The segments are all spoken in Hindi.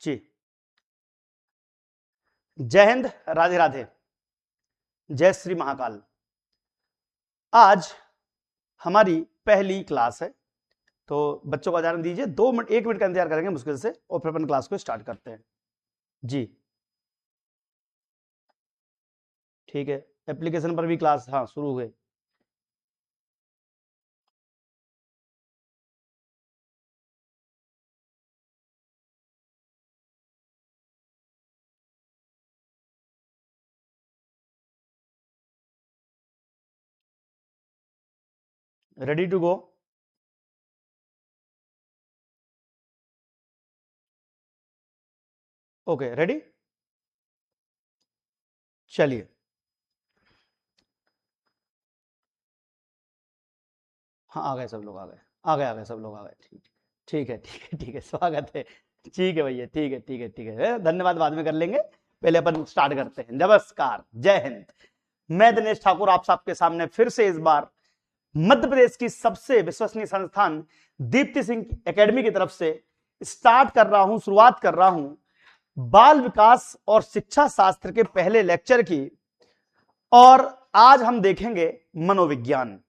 जी, जय हिंद, राधे राधे, जय श्री महाकाल। आज हमारी पहली क्लास है, तो बच्चों को आज्ञा दीजिए। 2 मिनट 1 मिनट का इंतजार करेंगे मुश्किल से, और फिर अपन क्लास को स्टार्ट करते हैं। जी ठीक है, एप्लीकेशन पर भी क्लास हाँ शुरू हो गई। Ready to go? Okay, ready? चलिए, हाँ आ गए सब लोग, आ गए सब लोग आ गए। ठीक, ठीक है ठीक है ठीक है, स्वागत है। ठीक है भैया, ठीक है ठीक है ठीक है, धन्यवाद बाद में कर लेंगे, पहले अपन स्टार्ट करते हैं। नमस्कार, जय हिंद। मैं दिनेश ठाकुर आप सबके सामने फिर से इस बार मध्य प्रदेश की सबसे विश्वसनीय संस्थान दीप्ति सिंह एकेडमी की तरफ से स्टार्ट कर रहा हूं, शुरुआत कर रहा हूं बाल विकास और शिक्षा शास्त्र के पहले लेक्चर की। और आज हम देखेंगे मनोविज्ञान।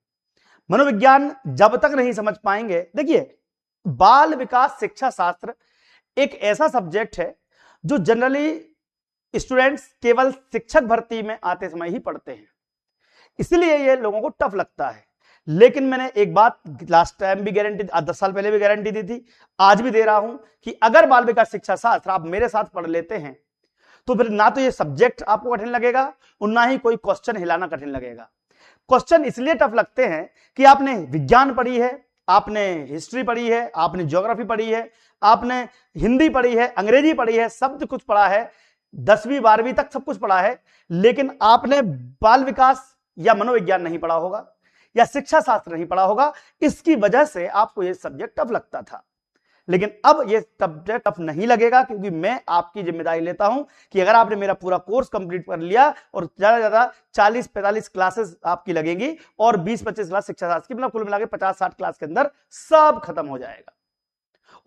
मनोविज्ञान जब तक नहीं समझ पाएंगे, देखिए बाल विकास शिक्षा शास्त्र एक ऐसा सब्जेक्ट है जो जनरली स्टूडेंट्स केवल शिक्षक भर्ती में आते समय ही पढ़ते हैं, इसलिए ये लोगों को टफ लगता है। लेकिन मैंने एक बात लास्ट टाइम भी गारंटी, 10 साल पहले भी गारंटी दी थी, आज भी दे रहा हूं कि अगर बाल विकास शिक्षा शास्त्र आप मेरे साथ पढ़ लेते हैं तो फिर ना तो ये सब्जेक्ट आपको कठिन लगेगा और ना ही कोई क्वेश्चन हिलाना कठिन लगेगा। क्वेश्चन इसलिए टफ लगते हैं कि आपने विज्ञान पढ़ी है, आपने हिस्ट्री पढ़ी है, आपने ज्योग्राफी पढ़ी है, आपने हिंदी पढ़ी है, अंग्रेजी पढ़ी है, सब कुछ पढ़ा है, 10वीं 12वीं तक सब कुछ पढ़ा है, लेकिन आपने बाल विकास या मनोविज्ञान नहीं पढ़ा होगा या शिक्षा शास्त्र नहीं पढ़ा होगा। इसकी वजह से आपको यह सब्जेक्ट टफ लगता था। लेकिन अब यह सब्जेक्ट टफ नहीं लगेगा, क्योंकि मैं आपकी जिम्मेदारी लेता हूं कि अगर आपने मेरा पूरा कोर्स कंप्लीट कर लिया और ज्यादा ज्यादा 40-45 क्लासेस आपकी लगेंगी और 20-25 क्लास शिक्षा शास्त्र की, मतलब कुल मिला के 50-60 क्लास के अंदर सब खत्म हो जाएगा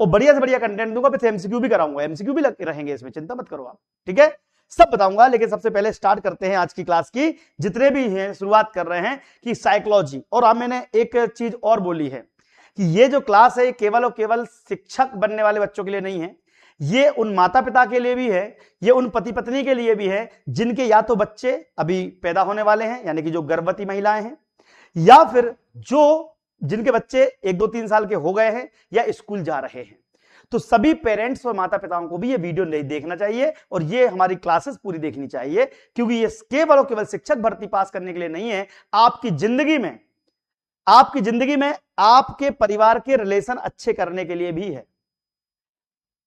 और बढ़िया से बढ़िया कंटेंट दूंगा। फिर एमसीक्यू भी कराऊंगा, एमसीक्यू भी रहेंगे इसमें, चिंता मत करो आप, ठीक है, सब बताऊंगा। लेकिन सबसे पहले स्टार्ट करते हैं आज की क्लास की। जितने भी हैं शुरुआत कर रहे हैं कि साइकोलॉजी। और मैंने एक चीज और बोली है कि ये जो क्लास है केवल और केवल शिक्षक बनने वाले बच्चों के लिए नहीं है, ये उन माता पिता के लिए भी है, ये उन पति पत्नी के लिए भी है जिनके या तो बच्चे अभी पैदा होने वाले हैं, यानी कि जो गर्भवती महिलाएं हैं, या फिर जो जिनके बच्चे 1-2-3 साल के हो गए हैं या स्कूल जा रहे हैं। तो सभी पेरेंट्स और माता पिताओं को भी ये वीडियो नहीं देखना चाहिए और ये हमारी क्लासेस पूरी देखनी चाहिए, क्योंकि ये केवल और केवल शिक्षक भर्ती पास करने के लिए नहीं है, आपकी जिंदगी में आपके परिवार के रिलेशन अच्छे करने के लिए भी है।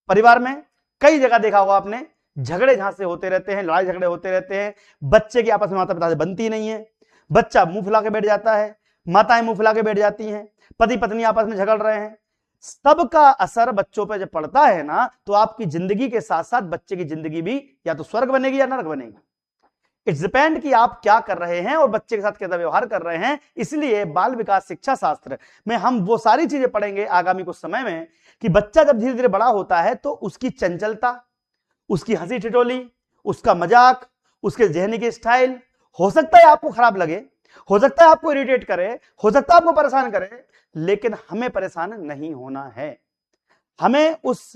परिवार में कई जगह देखा होगा आपने, झगड़े झांसे होते रहते हैं, लड़ाई झगड़े होते रहते हैं, बच्चे की आपस में माता पिता से बनती नहीं है, बच्चा मुंह फुला के बैठ जाता है, माताएं मुंह फुला के बैठ जाती हैं, पति पत्नी आपस में झगड़ रहे हैं। सबका असर बच्चों पे जब पड़ता है ना, तो आपकी जिंदगी के साथ साथ बच्चे की जिंदगी भी या तो स्वर्ग बनेगी या नरक बनेगी। इट्स डिपेंड कि आप क्या कर रहे हैं और बच्चे के साथ कैसा व्यवहार कर रहे हैं। इसलिए बाल विकास शिक्षा शास्त्र में हम वो सारी चीजें पढ़ेंगे आगामी कुछ समय में कि बच्चा जब धीरे धीरे बड़ा होता है तो उसकी चंचलता, उसकी हंसी ठिठोली, उसका मजाक, उसके जहनी की स्टाइल हो सकता है आपको खराब लगे, हो सकता है आपको इरिटेट करे, हो सकता है आपको परेशान करे, लेकिन हमें परेशान नहीं होना है। हमें उस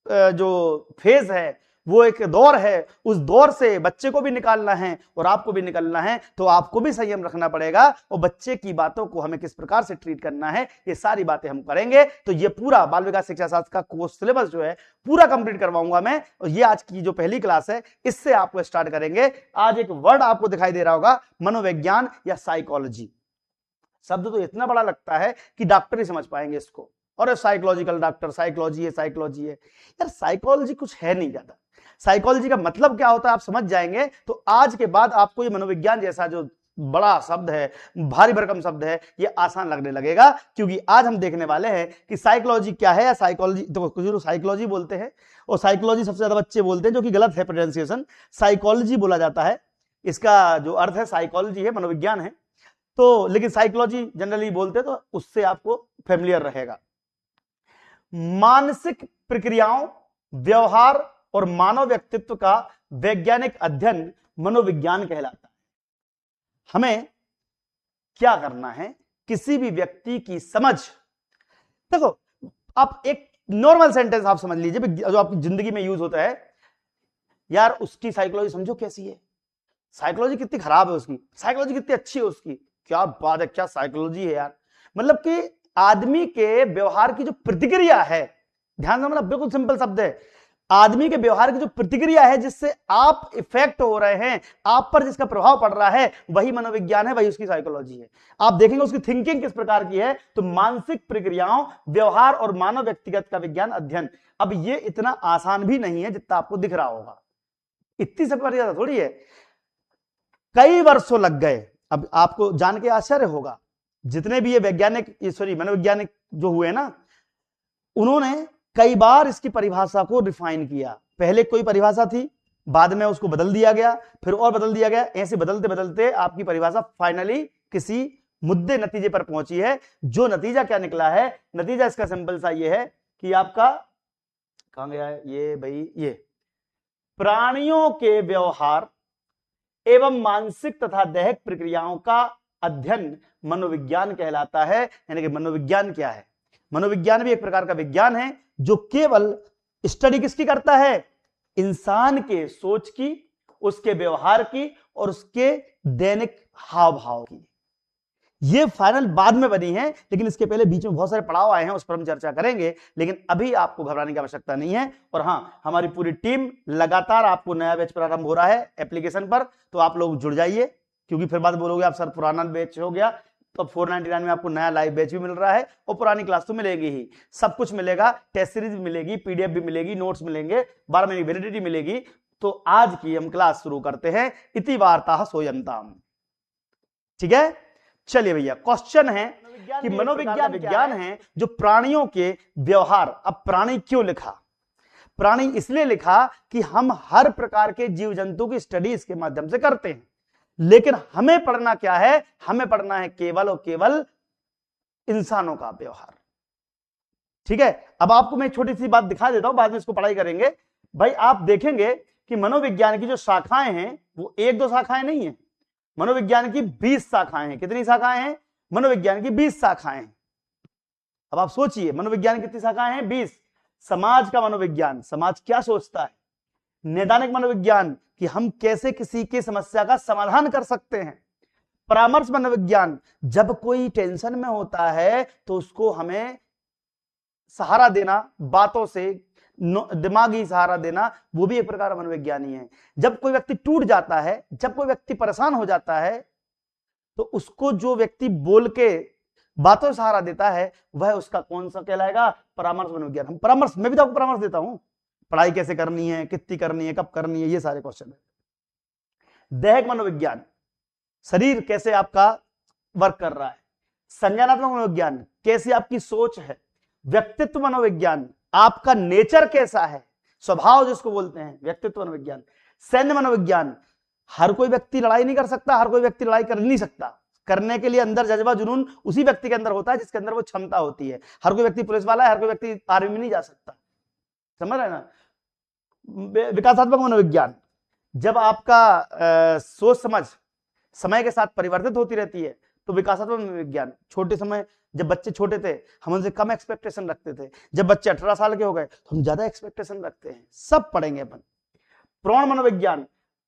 जो फेज है, वो एक दौर है, उस दौर से बच्चे को भी निकालना है और आपको भी निकलना है। तो आपको भी संयम रखना पड़ेगा और बच्चे की बातों को हमें किस प्रकार से ट्रीट करना है, ये सारी बातें हम करेंगे। तो ये पूरा बाल विकास शिक्षा शास्त्र का कोर्स सिलेबस जो है पूरा कंप्लीट करवाऊंगा मैं, और ये आज की जो पहली क्लास है इससे आपको स्टार्ट करेंगे। आज एक वर्ड आपको दिखाई दे रहा होगा, मनोविज्ञान या साइकोलॉजी। शब्द तो इतना बड़ा लगता है कि डॉक्टर ही समझ पाएंगे इसको, और साइकोलॉजिकल डॉक्टर, साइकोलॉजी है यार, साइकोलॉजी कुछ है नहीं ज्यादा। साइकोलॉजी का मतलब क्या होता है आप समझ जाएंगे तो आज के बाद आपको ये मनोविज्ञान जैसा जो बड़ा शब्द है, भारी भरकम शब्द है, ये आसान लगने लगेगा। क्योंकि आज हम देखने वाले हैं कि साइकोलॉजी क्या है, या साइकोलॉजी तो कुछ लोग साइकोलॉजी बोलते हैं और साइकोलॉजी सबसे ज्यादा बच्चे बोलते हैं, जो कि गलत है प्रोनाउंसिएशन। साइकोलॉजी बोला जाता है, इसका जो अर्थ है साइकोलॉजी है, मनोविज्ञान है, तो लेकिन साइकोलॉजी जनरली बोलते हैं, तो उससे आपको फेमिलियर रहेगा। मानसिक प्रक्रियाओं व्यवहार और मानव व्यक्तित्व का वैज्ञानिक अध्ययन मनोविज्ञान कहलाता है। हमें क्या करना है, किसी भी व्यक्ति की समझ, देखो आप एक नॉर्मल सेंटेंस आप समझ लीजिए जो आपकी जिंदगी में यूज होता है, यार उसकी साइकोलॉजी समझो कैसी है, साइकोलॉजी कितनी खराब है उसकी, साइकोलॉजी कितनी अच्छी है उसकी, क्या बात है, क्या साइकोलॉजी है यार। मतलब कि आदमी के व्यवहार की जो प्रतिक्रिया है, ध्यान से, मतलब बिल्कुल सिंपल शब्द है, आदमी के व्यवहार की जो प्रतिक्रिया है जिससे आप इफेक्ट हो रहे हैं, आप पर जिसका प्रभाव पड़ रहा है, वही मनोविज्ञान है, वही उसकी साइकोलॉजी है। आप देखेंगे उसकी थिंकिंग किस प्रकार की है, तो मानसिक प्रक्रियाओं, व्यवहार और मानव व्यक्तिगत का विज्ञान अध्ययन। अब ये इतना आसान भी नहीं है जितना आपको दिख रहा होगा, इतनी सब प्रक्रिया थोड़ी है, कई वर्षों लग गए। अब आपको जान के आश्चर्य होगा, जितने भी ये वैज्ञानिक, सॉरी मनोवैज्ञानिक जो हुए ना, उन्होंने कई बार इसकी परिभाषा को रिफाइन किया। पहले कोई परिभाषा थी, बाद में उसको बदल दिया गया, फिर और बदल दिया गया, ऐसे बदलते बदलते आपकी परिभाषा फाइनली किसी मुद्दे नतीजे पर पहुंची है। जो नतीजा क्या निकला है, नतीजा इसका सिंपल सा ये है कि आपका, कहां गया है ये भाई, ये प्राणियों के व्यवहार एवं मानसिक तथा दैहिक प्रक्रियाओं का अध्ययन मनोविज्ञान कहलाता है। यानी कि मनोविज्ञान क्या है, मनोविज्ञान भी एक प्रकार का विज्ञान है जो केवल स्टडी किसकी करता है, इंसान के सोच की, उसके व्यवहार की और उसके दैनिक हाव भाव की। ये फाइनल बाद में बनी है, लेकिन इसके पहले बीच में बहुत सारे पड़ाव आए हैं, उस पर हम चर्चा करेंगे, लेकिन अभी आपको घबराने की आवश्यकता नहीं है। और हां, हमारी पूरी टीम लगातार, आपको नया बैच प्रारंभ हो रहा है एप्लीकेशन पर, तो आप लोग जुड़ जाइए, क्योंकि फिर बाद बोलोगे आप सर पुराना बैच हो गया। तो 499 में आपको नया लाइव बैच भी मिल रहा है और पुरानी क्लास तो मिलेगी ही, सब कुछ मिलेगा, टेस्ट सीरीज भी मिलेगी, पीडीएफ भी मिलेगी, नोट्स मिलेंगे, 12 महीने की वैलिडिटी मिलेगी। तो आज की हम क्लास शुरू करते हैं, इति वार्ता सोयंताम। ठीक है, चलिए भैया, क्वेश्चन है कि मनोविज्ञान विज्ञान है जो प्राणियों के व्यवहार। अब प्राणी क्यों लिखा, प्राणी इसलिए लिखा कि हम हर प्रकार के जीव जंतु की स्टडी इसके माध्यम से करते हैं, लेकिन हमें पढ़ना क्या है, हमें पढ़ना है केवल और केवल इंसानों का व्यवहार। ठीक है, अब आपको मैं छोटी सी बात दिखा देता हूं, बाद में इसको पढ़ाई करेंगे। भाई आप देखेंगे कि मनोविज्ञान की जो शाखाएं हैं वो एक दो शाखाएं नहीं है, मनोविज्ञान की 20 शाखाएं हैं। कितनी शाखाएं हैं, मनोविज्ञान की 20 शाखाएं हैं। अब आप सोचिए, मनोविज्ञान की कितनी शाखाएं हैं, 20। समाज का मनोविज्ञान, समाज क्या सोचता है। नैदानिक मनोविज्ञान कि हम कैसे किसी की समस्या का समाधान कर सकते हैं। परामर्श मनोविज्ञान, जब कोई टेंशन में होता है तो उसको हमें सहारा देना, बातों से दिमागी सहारा देना, वो भी एक प्रकार का मनोविज्ञान ही है। जब कोई व्यक्ति टूट जाता है, जब कोई व्यक्ति परेशान हो जाता है, तो उसको जो व्यक्ति बोल के बातों से सहारा देता है, वह उसका कौन सा कहलाएगा, परामर्श मनोविज्ञान। हम परामर्श, मैं भी तो आपको परामर्श देता हूं, पढ़ाई कैसे करनी है, कितनी करनी है, कब करनी है, ये सारे क्वेश्चन है। दैहिक मनोविज्ञान, शरीर कैसे आपका वर्क कर रहा है। संज्ञानात्मक मनोविज्ञान, कैसी आपकी सोच है। व्यक्तित्व मनोविज्ञान, आपका नेचर कैसा है, स्वभाव जिसको बोलते हैं, व्यक्तित्व मनोविज्ञान। सैन्य मनोविज्ञान, हर कोई व्यक्ति लड़ाई नहीं कर सकता, हर कोई व्यक्ति लड़ाई कर नहीं सकता, करने के लिए अंदर जज्बा जुनून उसी व्यक्ति के अंदर होता है जिसके अंदर वो क्षमता होती है। हर कोई व्यक्ति पुलिस वाला है, हर कोई व्यक्ति आर्मी में नहीं जा सकता, समझ रहे ना। विकासात्मक मनोविज्ञान, जब आपका सोच समझ समय के साथ परिवर्तित होती रहती है, तो विकासात्मक मनोविज्ञान, छोटे समय, जब बच्चे छोटे थे हम उनसे कम एक्सपेक्टेशन रखते थे, जब बच्चे 18 साल के हो गए तो हम ज्यादा एक्सपेक्टेशन रखते हैं, सब पढ़ेंगे अपन। प्रौढ़ मनोविज्ञान,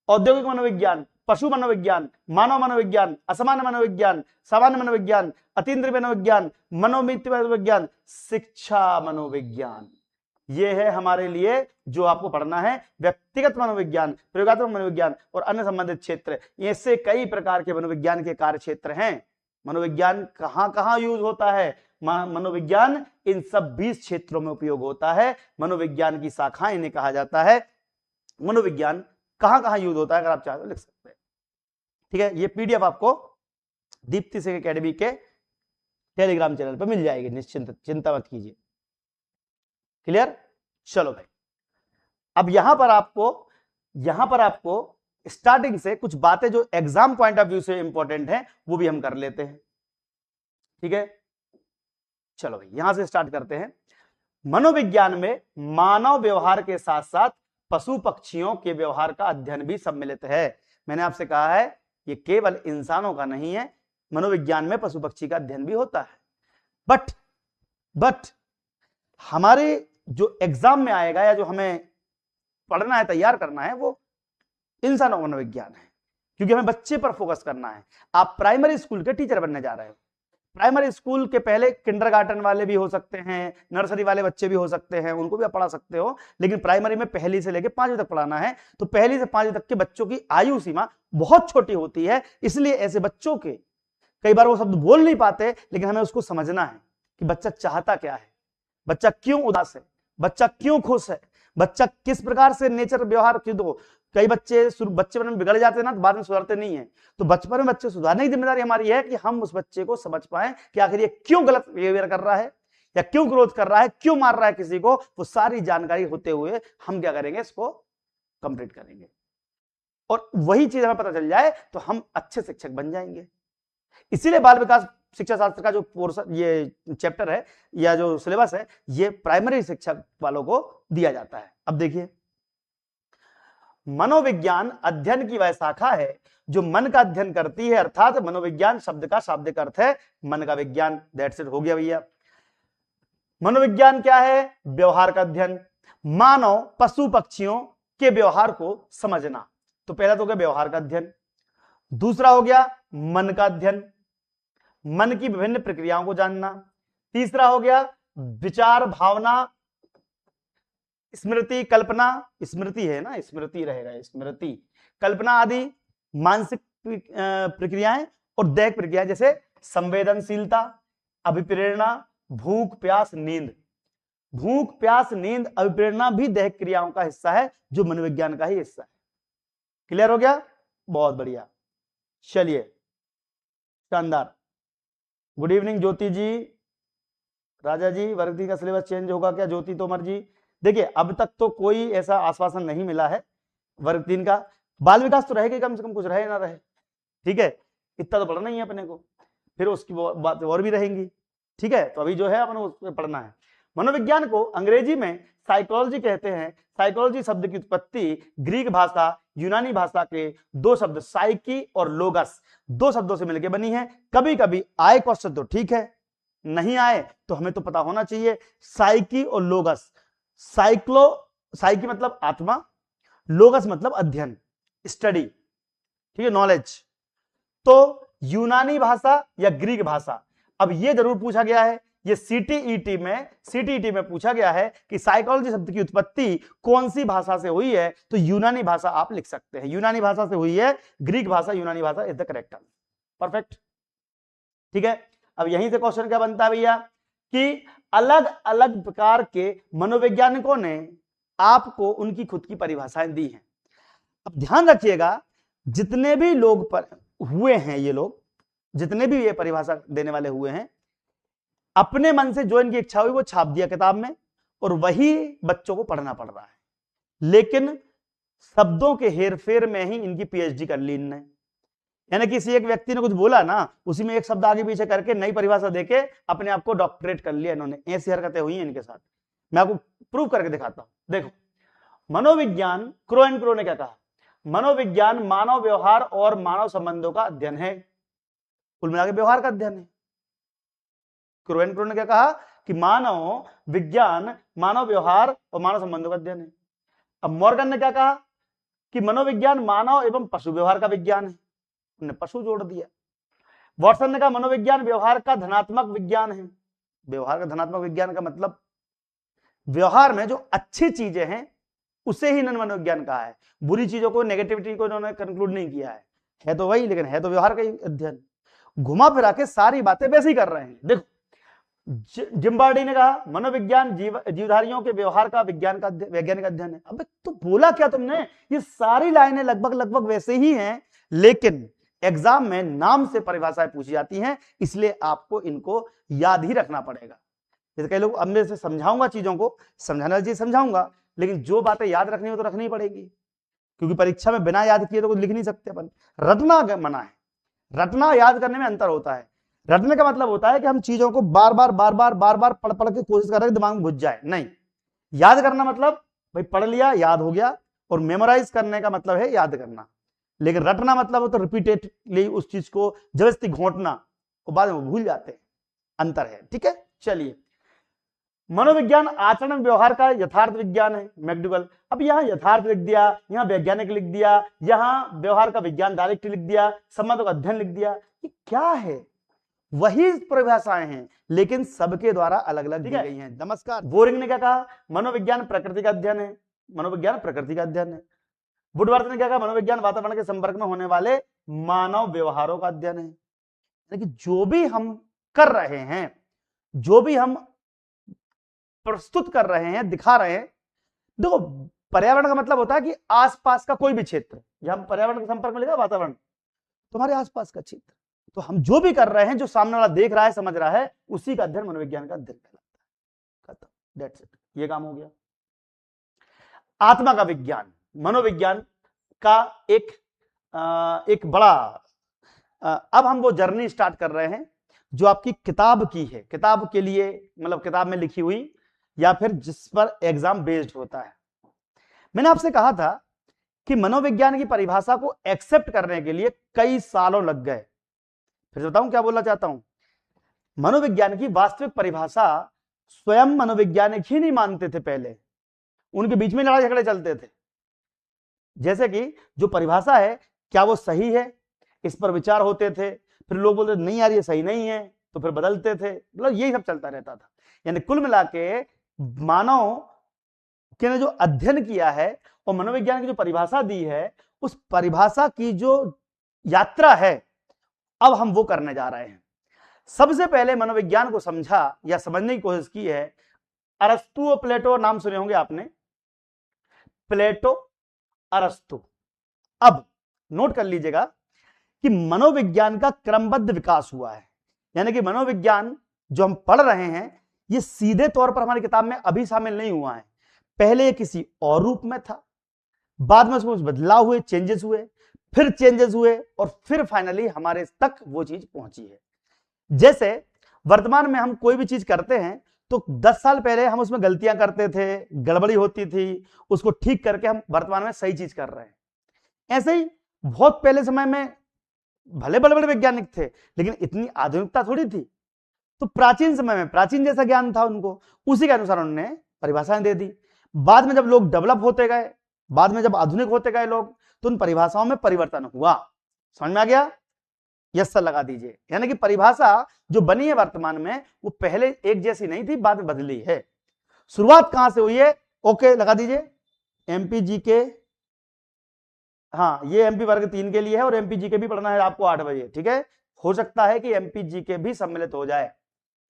औद्योगिक मनोविज्ञान, पशु मनोविज्ञान, मानव मनोविज्ञान, असामान्य मनोविज्ञान, सामान्य मनोविज्ञान, अतीन्द्रिय मनोविज्ञान, मनोमिति मनोविज्ञान, शिक्षा मनोविज्ञान, ये है हमारे लिए जो आपको पढ़ना है। व्यक्तिगत मनोविज्ञान, प्रयोगात्मक मनोविज्ञान और अन्य संबंधित क्षेत्र, ऐसे कई प्रकार के मनोविज्ञान के कार्य क्षेत्र हैं। मनोविज्ञान कहां कहां यूज होता है, मनोविज्ञान इन सब 20 क्षेत्रों में उपयोग होता है। मनोविज्ञान की शाखाएं इन्हें कहा जाता है। मनोविज्ञान कहां कहां यूज होता है, अगर आप चाहें तो लिख सकते हैं। ठीक है, ये पीडीएफ आपको दीप्ति सिंह एकेडमी के टेलीग्राम चैनल पर मिल जाएगी, निश्चिंत, चिंता मत कीजिए। क्लियर, चलो भाई, अब यहां पर आपको स्टार्टिंग से कुछ बातें जो एग्जाम पॉइंट ऑफ व्यू से इंपॉर्टेंट है वो भी हम कर लेते हैं। ठीक है, चलो भाई, यहां से स्टार्ट करते हैं। मनोविज्ञान में मानव व्यवहार के साथ साथ पशु पक्षियों के व्यवहार का अध्ययन भी सम्मिलित है। मैंने आपसे कहा है ये केवल इंसानों का नहीं है, मनोविज्ञान में पशु पक्षी का अध्ययन भी होता है। बट हमारे जो एग्जाम में आएगा या जो हमें पढ़ना है, तैयार करना है, वो इंसानों का मनोविज्ञान है, क्योंकि हमें बच्चे पर फोकस करना है। आप प्राइमरी स्कूल के टीचर बनने जा रहे हो। प्राइमरी स्कूल के पहले किंडरगार्टन वाले भी हो सकते हैं, नर्सरी वाले बच्चे भी हो सकते हैं, उनको भी आप पढ़ा सकते हो, लेकिन प्राइमरी में पहली से लेकर 5वीं तक पढ़ाना है। तो पहली से 5वीं तक के बच्चों की आयु सीमा बहुत छोटी होती है, इसलिए ऐसे बच्चों के कई बार वो शब्द बोल नहीं पाते, लेकिन हमें उसको समझना है कि बच्चा चाहता क्या है, बच्चा क्यों उदास है, बच्चा क्यों खुश है, बच्चा किस प्रकार से नेचर व्यवहार क्यों दो। कई बच्चे में बिगड़ जाते हैं ना, तो बाद में सुधरते नहीं है। तो बचपन में बच्चे सुधारने की जिम्मेदारी हमारी है कि हम उस बच्चे को समझ पाए कि आखिर ये क्यों गलत बिहेवियर कर रहा है या क्यों क्रोध कर रहा है, क्यों मार रहा है किसी को। वो सारी जानकारी होते हुए हम क्या करेंगे, इसको कंप्लीट करेंगे, और वही चीज हमें पता चल जाए तो हम अच्छे शिक्षक बन जाएंगे। इसीलिए बाल विकास शिक्षा शास्त्र का जो पोर्शन, ये चैप्टर है या जो सिलेबस है, ये प्राइमरी शिक्षक वालों को दिया जाता है। अब देखिए, मनोविज्ञान अध्ययन की वह शाखा है जो मन का अध्ययन करती है, अर्थात मनोविज्ञान शब्द का शाब्दिक अर्थ है मन का विज्ञान। दैट्स इट, हो गया भैया। मनोविज्ञान क्या है? व्यवहार का अध्ययन, मानव पशु पक्षियों के व्यवहार को समझना। तो पहला तो हो गया व्यवहार का अध्ययन, दूसरा हो गया मन का अध्ययन, मन की विभिन्न प्रक्रियाओं को जानना, तीसरा हो गया विचार भावना स्मृति कल्पना, स्मृति है ना, स्मृति रहेगा, स्मृति कल्पना आदि मानसिक प्रक्रियाएं, और दैहिक प्रक्रियाएं जैसे संवेदनशीलता, अभिप्रेरणा, भूख प्यास नींद। भूख प्यास नींद अभिप्रेरणा भी दैहिक क्रियाओं का हिस्सा है, जो मनोविज्ञान का ही हिस्सा है। क्लियर हो गया? बहुत बढ़िया, चलिए, शानदार। गुड इवनिंग ज्योति जी, राजा जी। वर्ग 3 का सिलेबस चेंज होगा क्या ज्योति तोमर जी? देखिए, अब तक तो कोई ऐसा आश्वासन नहीं मिला है वर्ग 3 का। बाल विकास तो रहेगा, कम से कम कुछ रहे ना रहे, ठीक है, इतना तो पढ़ना ही है अपने को, फिर उसकी बात और भी रहेंगी, ठीक है। तो अभी जो है अपन उसमें पढ़ना है। मनोविज्ञान को अंग्रेजी में साइकोलॉजी कहते हैं। साइकोलॉजी शब्द की उत्पत्ति ग्रीक भाषा यूनानी भाषा के दो शब्द साइकी और लोगस, दो शब्दों से मिलकर बनी है। कभी कभी आए क्वेश्चन तो ठीक है, नहीं आए तो हमें तो पता होना चाहिए। साइकी और लोगस, साइकी मतलब आत्मा, लोगस मतलब अध्ययन, स्टडी, ठीक है, नॉलेज। तो यूनानी भाषा या ग्रीक भाषा, अब ये जरूर पूछा गया है, ये सीटीईटी में पूछा गया है कि साइकोलॉजी शब्द की उत्पत्ति कौन सी भाषा से हुई है, तो यूनानी भाषा आप लिख सकते हैं, यूनानी भाषा से हुई है, ग्रीक भाषा यूनानी भाषा is the correct answer. Perfect, ठीक है। अब यहीं से क्वेश्चन क्या बनता है भैया कि अलग अलग प्रकार के मनोवैज्ञानिकों ने आपको उनकी खुद की परिभाषाएं दी हैं। अब ध्यान रखिएगा, जितने भी लोग हुए हैं, ये लोग जितने भी ये परिभाषा देने वाले हुए हैं, अपने मन से जो इनकी इच्छा हुई वो छाप दिया किताब में, और वही बच्चों को पढ़ना पड़ रहा है। लेकिन शब्दों के हेरफेर में ही इनकी पीएचडी कर ली इनने, यानी किसी एक व्यक्ति ने कुछ बोला ना, उसी में एक शब्द आगे पीछे करके नई परिभाषा देके अपने आप को डॉक्टरेट कर लिया इन्होंने। ऐसी हरकतें हुई हैं इनके साथ, मैं आपको प्रूव करके दिखाता हूं। देखो, मनोविज्ञान, क्रो एंड क्रो ने क्या कहा, मनोविज्ञान मानव व्यवहार और मानव संबंधों का अध्ययन है, कुल मिलाकर व्यवहार का अध्ययन है। क्रो एंड क्रो ने क्या कहा कि मानव विज्ञान मानव व्यवहार और मानव संबंधों का अध्ययन है। अब मॉर्गन ने क्या कहा कि मनोविज्ञान मानव एवं पशु व्यवहार का विज्ञान है, उन्होंने पशु जोड़ दिया। वॉटसन ने कहा मनोविज्ञान व्यवहार का धनात्मक विज्ञान है। व्यवहार का धनात्मक विज्ञान का मतलब व्यवहार में जो अच्छी चीजें हैं उसे ही इन्होंने मनोविज्ञान कहा है, बुरी चीजों को, नेगेटिविटी को इन्होंने कंक्लूड नहीं किया है तो वही, लेकिन है तो व्यवहार का ही अध्ययन। घुमा फिरा के सारी बातें वैसे ही कर रहे हैं। देखो, जिम्बार्डी ने कहा मनोविज्ञान जीवधारियों के व्यवहार का वैज्ञानिक अध्ययन है। अबे तो बोला क्या तुमने, ये सारी लाइनें लगभग वैसे ही हैं, लेकिन एग्जाम में नाम से परिभाषाएं पूछी जाती हैं, इसलिए आपको इनको याद ही रखना पड़ेगा। जैसे कई लोग, अब मैं समझाऊंगा चीजों को, समझाना चाहिए समझाऊंगा, लेकिन जो बातें याद रखनी हो तो रखनी पड़ेगी, क्योंकि परीक्षा में बिना याद किए तो कुछ लिख नहीं सकते अपन। रटना मना है, रटना याद करने में अंतर होता है। रटने का मतलब होता है कि हम चीजों को बार बार पढ़ पढ़ के कोशिश कर रहे हैं दिमाग में घुस जाए, नहीं। याद करना मतलब भाई पढ़ लिया याद हो गया, और मेमोराइज करने का मतलब है याद करना। लेकिन रटना मतलब हो तो रिपीटेडली उस चीज को जबरदस्ती घोंटना, और बाद में भूल जाते हैं, अंतर है। ठीक है, चलिए। मनोविज्ञान आचरण व्यवहार का यथार्थ विज्ञान है, मैकडूगल। अब यहां यथार्थ लिख दिया, यहां वैज्ञानिक लिख दिया, यहां व्यवहार का विज्ञान डायरेक्ट लिख दिया, संबंधों का अध्ययन लिख दिया, ये क्या है? वही परिभाषाएं हैं लेकिन सबके द्वारा अलग अलग दी गई हैं। नमस्कार। बोरिंग ने क्या कहा? मनोविज्ञान प्रकृति का अध्ययन है, मनोविज्ञान प्रकृति का अध्ययन है। वुडवर्थ ने क्या कहा? मनोविज्ञान वातावरण के संपर्क में होने वाले मानव व्यवहारों का अध्ययन है। लेकिन जो भी हम कर रहे हैं, जो भी हम प्रस्तुत कर रहे हैं, दिखा रहे हैं, देखो पर्यावरण का मतलब होता है कि आसपास का कोई भी क्षेत्र, यहां पर्यावरण के संपर्क में लिखा वातावरण, तुम्हारे आसपास का क्षेत्र, तो हम जो भी कर रहे हैं, जो सामने वाला देख रहा है, समझ रहा है, उसी का अध्ययन मनोविज्ञान का अध्ययन कहलाता है। खत्म, दैट्स इट, ये काम हो गया। आत्मा का विज्ञान, मनोविज्ञान का एक बड़ा, अब हम वो जर्नी स्टार्ट कर रहे हैं जो आपकी किताब की है, किताब के लिए मतलब किताब में लिखी हुई, या फिर जिस पर एग्जाम बेस्ड होता है। मैंने आपसे कहा था कि मनोविज्ञान की परिभाषा को एक्सेप्ट करने के लिए कई सालों लग गए। फिर बताऊं क्या बोलना चाहता हूं? मनोविज्ञान की वास्तविक परिभाषा स्वयं मनोवैज्ञानिक ही नहीं मानते थे पहले, उनके बीच में लड़ाई झगड़े चलते थे। जैसे कि जो परिभाषा है क्या वो सही है, इस पर विचार होते थे, फिर लोग बोलते नहीं यार ये सही नहीं है, तो फिर बदलते थे, मतलब यही सब चलता रहता था। यानी कुल मिला के मानव के ने जो अध्ययन किया है और मनोविज्ञान की जो परिभाषा दी है, उस परिभाषा की जो यात्रा है अब हम वो करने जा रहे हैं। सबसे पहले मनोविज्ञान को समझा या समझने की कोशिश की है अरस्तु और प्लेटो, नाम सुने होंगे आपने, प्लेटो, अरस्तु। अब नोट कर लीजिएगा कि मनोविज्ञान का क्रमबद्ध विकास हुआ है, यानी कि मनोविज्ञान जो हम पढ़ रहे हैं ये सीधे तौर पर हमारी किताब में अभी शामिल नहीं हुआ है। पहले ये किसी और रूप में था, बाद में उसमें बदलाव हुए, चेंजेस हुए, फिर चेंजेस हुए, और फिर फाइनली हमारे तक वो चीज पहुंची है। जैसे वर्तमान में हम कोई भी चीज करते हैं तो 10 साल पहले हम उसमें गलतियां करते थे, गड़बड़ी होती थी, उसको ठीक करके हम वर्तमान में सही चीज कर रहे हैं। ऐसे ही बहुत पहले समय में भले बड़े बड़े वैज्ञानिक थे लेकिन इतनी आधुनिकता थोड़ी थी, तो प्राचीन समय में प्राचीन जैसा ज्ञान था उनको, उसी के अनुसार उन्होंने परिभाषाएं दे दी। बाद में जब लोग डेवलप होते गए, बाद में जब आधुनिक होते गए लोग, तो उन परिभाषाओं में परिवर्तन हुआ। समझ में आ गया? यस सर लगा दीजिए। यानी कि परिभाषा जो बनी है वर्तमान में वो पहले एक जैसी नहीं थी, बाद में बदली है। शुरुआत कहां से हुई है? ओके लगा दीजिए, एमपी जीके, हाँ ये एमपी वर्ग 3 के लिए है, और एमपी जीके भी पढ़ना है आपको 8 बजे। ठीक है, हो सकता है कि एमपी जीके भी सम्मिलित हो जाए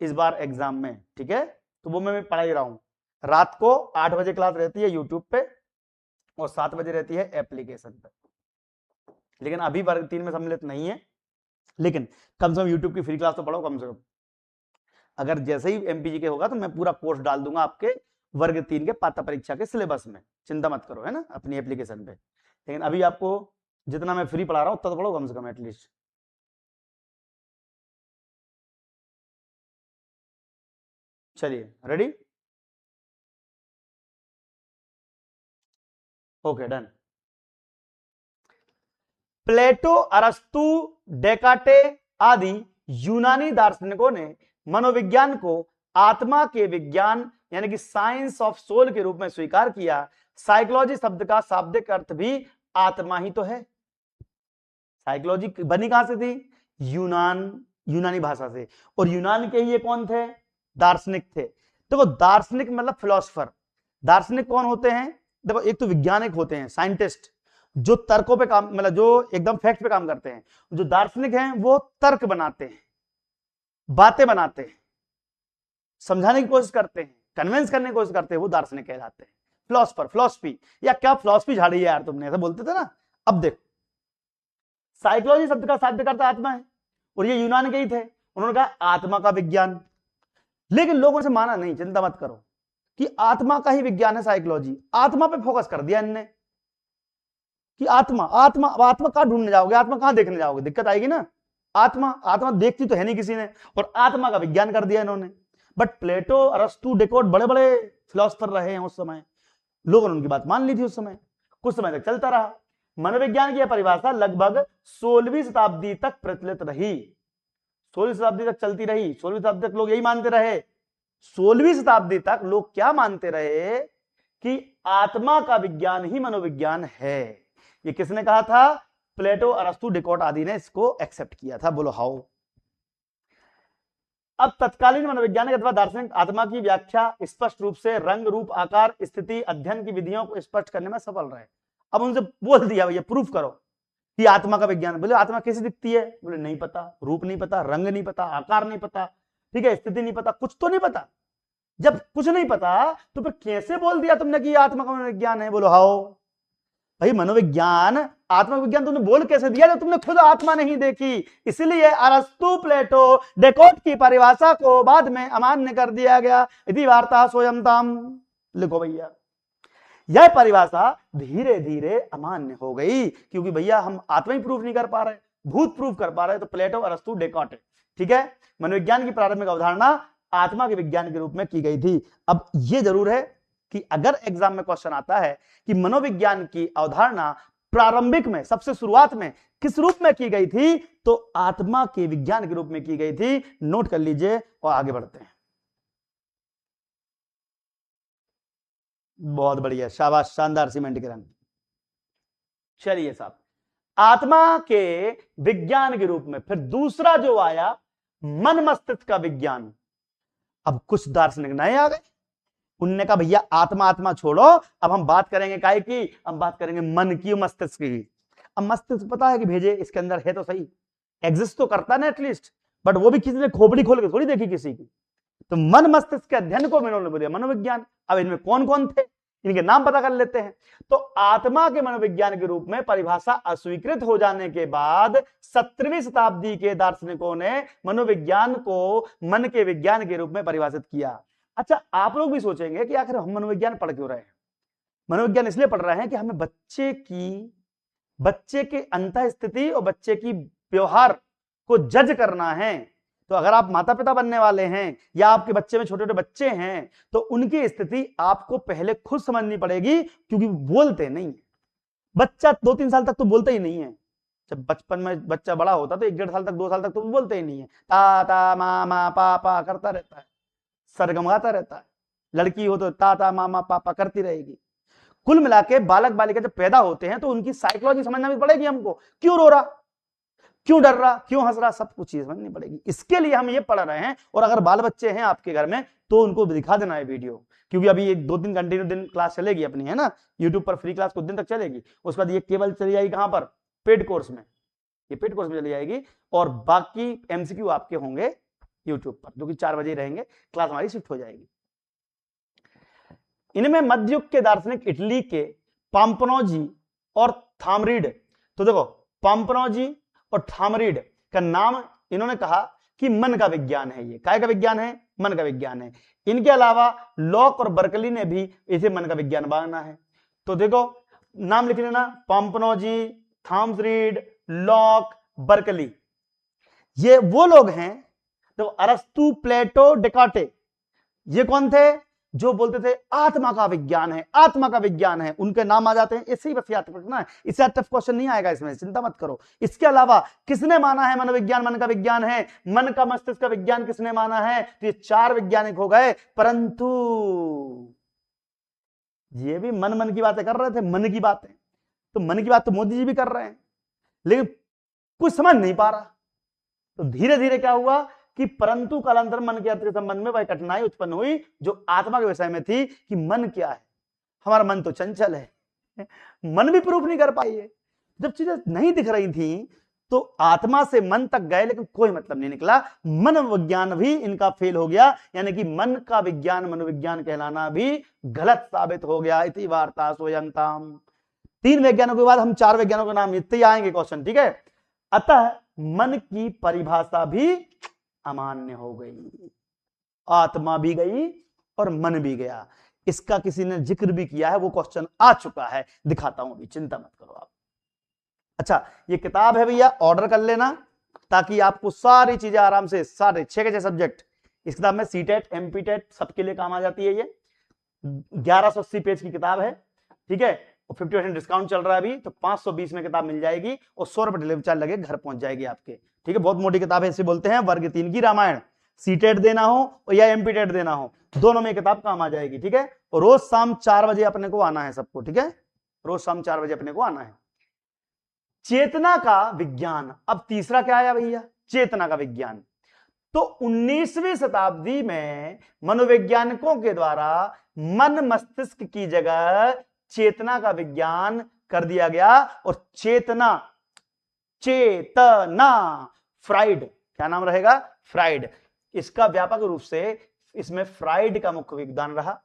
इस बार एग्जाम में। ठीक है, तो वो मैं पढ़ा ही रहा हूं। रात को 8 बजे क्लास रहती है यूट्यूब पे, और 7 बजे रहती है एप्लीकेशन पे। लेकिन अभी वर्ग 3 में सम्मिलित नहीं है, लेकिन कम से कम यूट्यूब की फ्री क्लास तो पढ़ो कम से कम। अगर जैसे ही एमपीजी के होगा तो मैं पूरा कोर्स डाल दूंगा आपके वर्ग 3 के पात्र परीक्षा के सिलेबस में, चिंता मत करो, है ना, अपनी एप्लीकेशन पे। लेकिन अभी आपको जितना मैं फ्री पढ़ा रहा हूं उतना तो पढ़ो कम से कम एटलीस्ट। चलिए रेडी, ओके डन। प्लेटो, अरस्तु, डेकार्टे आदि यूनानी दार्शनिकों ने मनोविज्ञान को आत्मा के विज्ञान यानी कि साइंस ऑफ सोल के रूप में स्वीकार किया। साइकोलॉजी शब्द का शाब्दिक अर्थ भी आत्मा ही तो है। साइकोलॉजी बनी कहां से थी? यूनानी भाषा से, और यूनान के ही ये कौन थे? दार्शनिक थे। देखो दार्शनिक मतलब फिलोसफर। दार्शनिक कौन होते हैं? देखो एक तो वैज्ञानिक होते हैं, साइंटिस्ट, जो तर्कों पे काम, मतलब जो एकदम फैक्ट पे काम करते हैं। जो दार्शनिक हैं वो तर्क बनाते हैं, बातें बनाते हैं, समझाने की कोशिश करते हैं, कन्विंस करने की कोशिश करते हैं, वो दार्शनिक कहलाते हैं। फिलोसफर, फिलोसफी, या क्या फिलोसफी झाड़ी है यार तुमने, ऐसा बोलते थे ना। अब देखो साइकोलॉजी शब्द का शाब्दिक अर्थ आत्मा है, और ये यूनान के ही थे, उन्होंने कहा आत्मा का विज्ञान। लेकिन लोगों से माना नहीं, चिंता मत करो, कि आत्मा का ही विज्ञान है साइकोलॉजी। आत्मा पे फोकस कर दिया इनने कि आत्मा आत्मा आत्मा कहां ढूंढने जाओगे, आत्मा कहां देखने जाओगे, दिक्कत आएगी ना। आत्मा, आत्मा देखती तो है नहीं किसी ने, और आत्मा का विज्ञान कर दिया इन्होंने। बट प्लेटो, अरस्तु, डेकोट बड़े बड़े फिलोसफर रहे हैं उस समय, लोगों ने उनकी बात मान ली थी उस समय, कुछ समय तक चलता रहा। मनोविज्ञान की यह परिभाषा लगभग 16वीं शताब्दी तक प्रचलित रही, 16वीं शताब्दी तक चलती रही। 16वीं शताब्दी तक लोग यही मानते रहे, 16वीं शताब्दी तक लोग क्या मानते रहे कि आत्मा का विज्ञान ही मनोविज्ञान है। ये किसने कहा था? प्लेटो, अरस्तु, डेकोट आदि ने इसको एक्सेप्ट किया था। बोलो हाउ। अब तत्कालीन मनोवैज्ञानिक अथवा दार्शनिक आत्मा की व्याख्या स्पष्ट रूप से रंग, रूप, आकार, स्थिति, अध्ययन की विधियों को स्पष्ट करने में सफल रहे। अब उनसे बोल दिया भैया प्रूफ करो कि आत्मा का विज्ञान। बोले आत्मा कैसी दिखती है? बोले नहीं पता, रूप नहीं पता, रंग नहीं पता, आकार नहीं पता, ठीक है, स्थिति नहीं पता, कुछ तो नहीं पता। जब कुछ नहीं पता तो फिर कैसे बोल दिया तुमने कि आत्मा का मनोविज्ञान है? बोलो हाउ। भाई मनोविज्ञान, आत्मा विज्ञान तुमने बोल कैसे दिया जब तुमने खुद आत्मा नहीं देखी? इसलिए अरस्तु, प्लेटो, डेकोट की परिभाषा को बाद में अमान्य कर दिया गया। इति वार्ता स्वयंताम। लिखो भैया, यह परिभाषा धीरे धीरे अमान्य हो गई, क्योंकि भैया हम आत्मा ही प्रूफ नहीं कर पा रहे, भूत प्रूफ कर पा रहे, तो प्लेटो, अरस्तु, डेकोट, ठीक है। मनोविज्ञान की प्रारंभिक अवधारणा आत्मा के विज्ञान के रूप में की गई थी। अब यह जरूर है कि अगर एग्जाम में क्वेश्चन आता है कि मनोविज्ञान की अवधारणा प्रारंभिक में, सबसे शुरुआत में किस रूप में की गई थी, तो आत्मा के विज्ञान के रूप में की गई थी। नोट कर लीजिए और आगे बढ़ते हैं। बहुत बढ़िया, शाबाश, शानदार, सीमेंट के रंग। चलिए साहब, आत्मा के विज्ञान के रूप में फिर दूसरा जो आया, मन मस्तिष्क का विज्ञान। अब कुछ दार्शनिक नए आ गए, उनने कहा भैया आत्मा आत्मा छोड़ो, अब हम बात करेंगे काय की? हम बात करेंगे मन की, मस्तिष्क की। अब मस्तिष्क पता है कि भेजे इसके अंदर है तो सही, एग्जिस्ट तो करता है ना एटलीस्ट, बट वो भी किसी ने खोपड़ी खोल के थोड़ी देखी किसी की। तो मन मस्तिष्क के अध्ययन को इन्होंने बोला मनोविज्ञान। अब इनमें कौन कौन थे, इनके नाम पता कर लेते हैं। तो आत्मा के मनोविज्ञान के रूप में परिभाषा अस्वीकृत हो जाने के बाद 17वीं शताब्दी के दार्शनिकों ने मनोविज्ञान को मन के विज्ञान के रूप में परिभाषित किया। अच्छा, आप लोग भी सोचेंगे कि आखिर हम मनोविज्ञान पढ़ क्यों रहे हैं? मनोविज्ञान इसलिए पढ़ रहे हैं कि हमें बच्चे के अंतः स्थिति और बच्चे की व्यवहार को जज करना है। तो अगर आप माता पिता बनने वाले हैं या आपके बच्चे में छोटे छोटे बच्चे हैं, तो उनकी स्थिति आपको पहले खुद समझनी पड़ेगी, क्योंकि बोलते नहीं है। बच्चा 2-3 साल तक तो बोलता ही नहीं है। जब बचपन में बच्चा बड़ा होता तो 1-1.5 साल तक, 2 साल तक तो बोलते ही नहीं है, ताता मामा पापा करता रहता है, सरगमाता रहता है। लड़की हो तो ताता मामा पापा करती रहेगी। कुल मिला के बालक बालिका जब पैदा होते हैं तो उनकी साइकोलॉजी समझना भी पड़ेगी हमको, क्यों रो रहा, क्यों डर रहा, क्यों हंस रहा, सब कुछ चीज समझनी पड़ेगी। इसके लिए हम ये पढ़ रहे हैं। और अगर बाल बच्चे हैं आपके घर में तो उनको दिखा देना है वीडियो, क्योंकि अभी ये 2-3 कंटिन्यू दिन क्लास चलेगी अपनी, है ना, यूट्यूब पर फ्री क्लास कुछ दिन तक चलेगी। उसके बाद ये केवल चली जाएगी कहां पर? पेड कोर्स में, ये पेड कोर्स में चली जाएगी। और बाकी एमसीक्यू आपके होंगे यूट्यूब पर, जो कि 4 बजे रहेंगे, क्लास हमारी शिफ्ट हो जाएगी। इनमें मध्ययुग के दार्शनिक इटली के पाम्पनोजी और थामरीड, तो देखो पाम्पनोजी और थामरीड का नाम इन्होंने कहा कि मन का विज्ञान है। ये काय का विज्ञान है? मन का विज्ञान है। इनके अलावा लॉक और बर्कली ने भी इसे मन का विज्ञान माना है। तो देखो नाम लिख लेना, पाम्पनोजी, थामरीड, लॉक, बर्कली, ये वो लोग हैं। तो अरस्तु, प्लेटो, डेकार्टे, ये कौन थे? जो बोलते थे आत्मा का विज्ञान है, आत्मा का विज्ञान है, उनके नाम आ जाते हैं। ऐसे ही बस याद रखना है, इससे टफ क्वेश्चन नहीं आएगा इसमें, चिंता मत करो। इसके अलावा किसने माना है मनोविज्ञान मन का विज्ञान है? मन का मस्तिष्क का विज्ञान किसने माना है? तो ये 4 वैज्ञानिक हो गए। परंतु ये भी मन की बातें कर रहे थे, मन की बातें, तो मन की बात तो मोदी जी भी कर रहे हैं, लेकिन कुछ समझ नहीं पा रहा। तो धीरे धीरे क्या हुआ कि परंतु कालांतर मन के अर्थ के संबंध में वह कठिनाई उत्पन्न हुई जो आत्मा के विषय में थी कि मन क्या है। हमारा मन तो चंचल है, मन भी प्रूफ नहीं कर पाई है। जब चीजें नहीं दिख रही थी तो आत्मा से मन तक गए, लेकिन कोई मतलब नहीं निकला। मन विज्ञान भी इनका फेल हो गया, यानी कि मन का विज्ञान मनोविज्ञान कहलाना भी गलत साबित हो गया। इति वार्ता स्वयंताम। 3 वैज्ञानिकों के बाद हम 4 वैज्ञानिकों के नाम इतने ही आएंगे क्वेश्चन, ठीक है। अतः मन की परिभाषा भी अमान्य हो गई, आत्मा भी गई और मन भी गया। इसका किसी ने जिक्र भी किया है, वो क्वेश्चन आ चुका है, दिखाता हूं अभी, चिंता मत करो आप। अच्छा, ये किताब है भैया, ऑर्डर कर लेना, ताकि आपको सारी चीजें आराम से, सारे 6 के 6 सब्जेक्ट इस किताब में, सीटेट एमपीटेट सबके लिए काम आ जाती है। ये 1180 पेज की किताब है, ठीक है, और 50% डिस्काउंट चल रहा है अभी, तो 520 में किताब मिल जाएगी और 100 रुपए डिलीवरी चार्ज लगे, घर पहुंच जाएगी आपके, ठीक है। बहुत मोटी किताब है, इसे बोलते हैं वर्ग 3 की रामायण। सीटेट देना हो और या एमपीटेट देना हो, दोनों में किताब काम आ जाएगी, ठीक है। और रोज शाम 4 बजे अपने को आना है सबको, ठीक है, रोज शाम 4 बजे अपने को आना है। चेतना का विज्ञान, अब तीसरा क्या आया भैया, चेतना का विज्ञान। तो 19वीं शताब्दी में मनोवैज्ञानिकों के द्वारा मन मस्तिष्क की जगह चेतना का विज्ञान कर दिया गया। और चेतना फ्राइड, क्या नाम रहेगा, फ्राइड। इसका व्यापक रूप से इसमें फ्राइड का मुख्य योगदान रहा।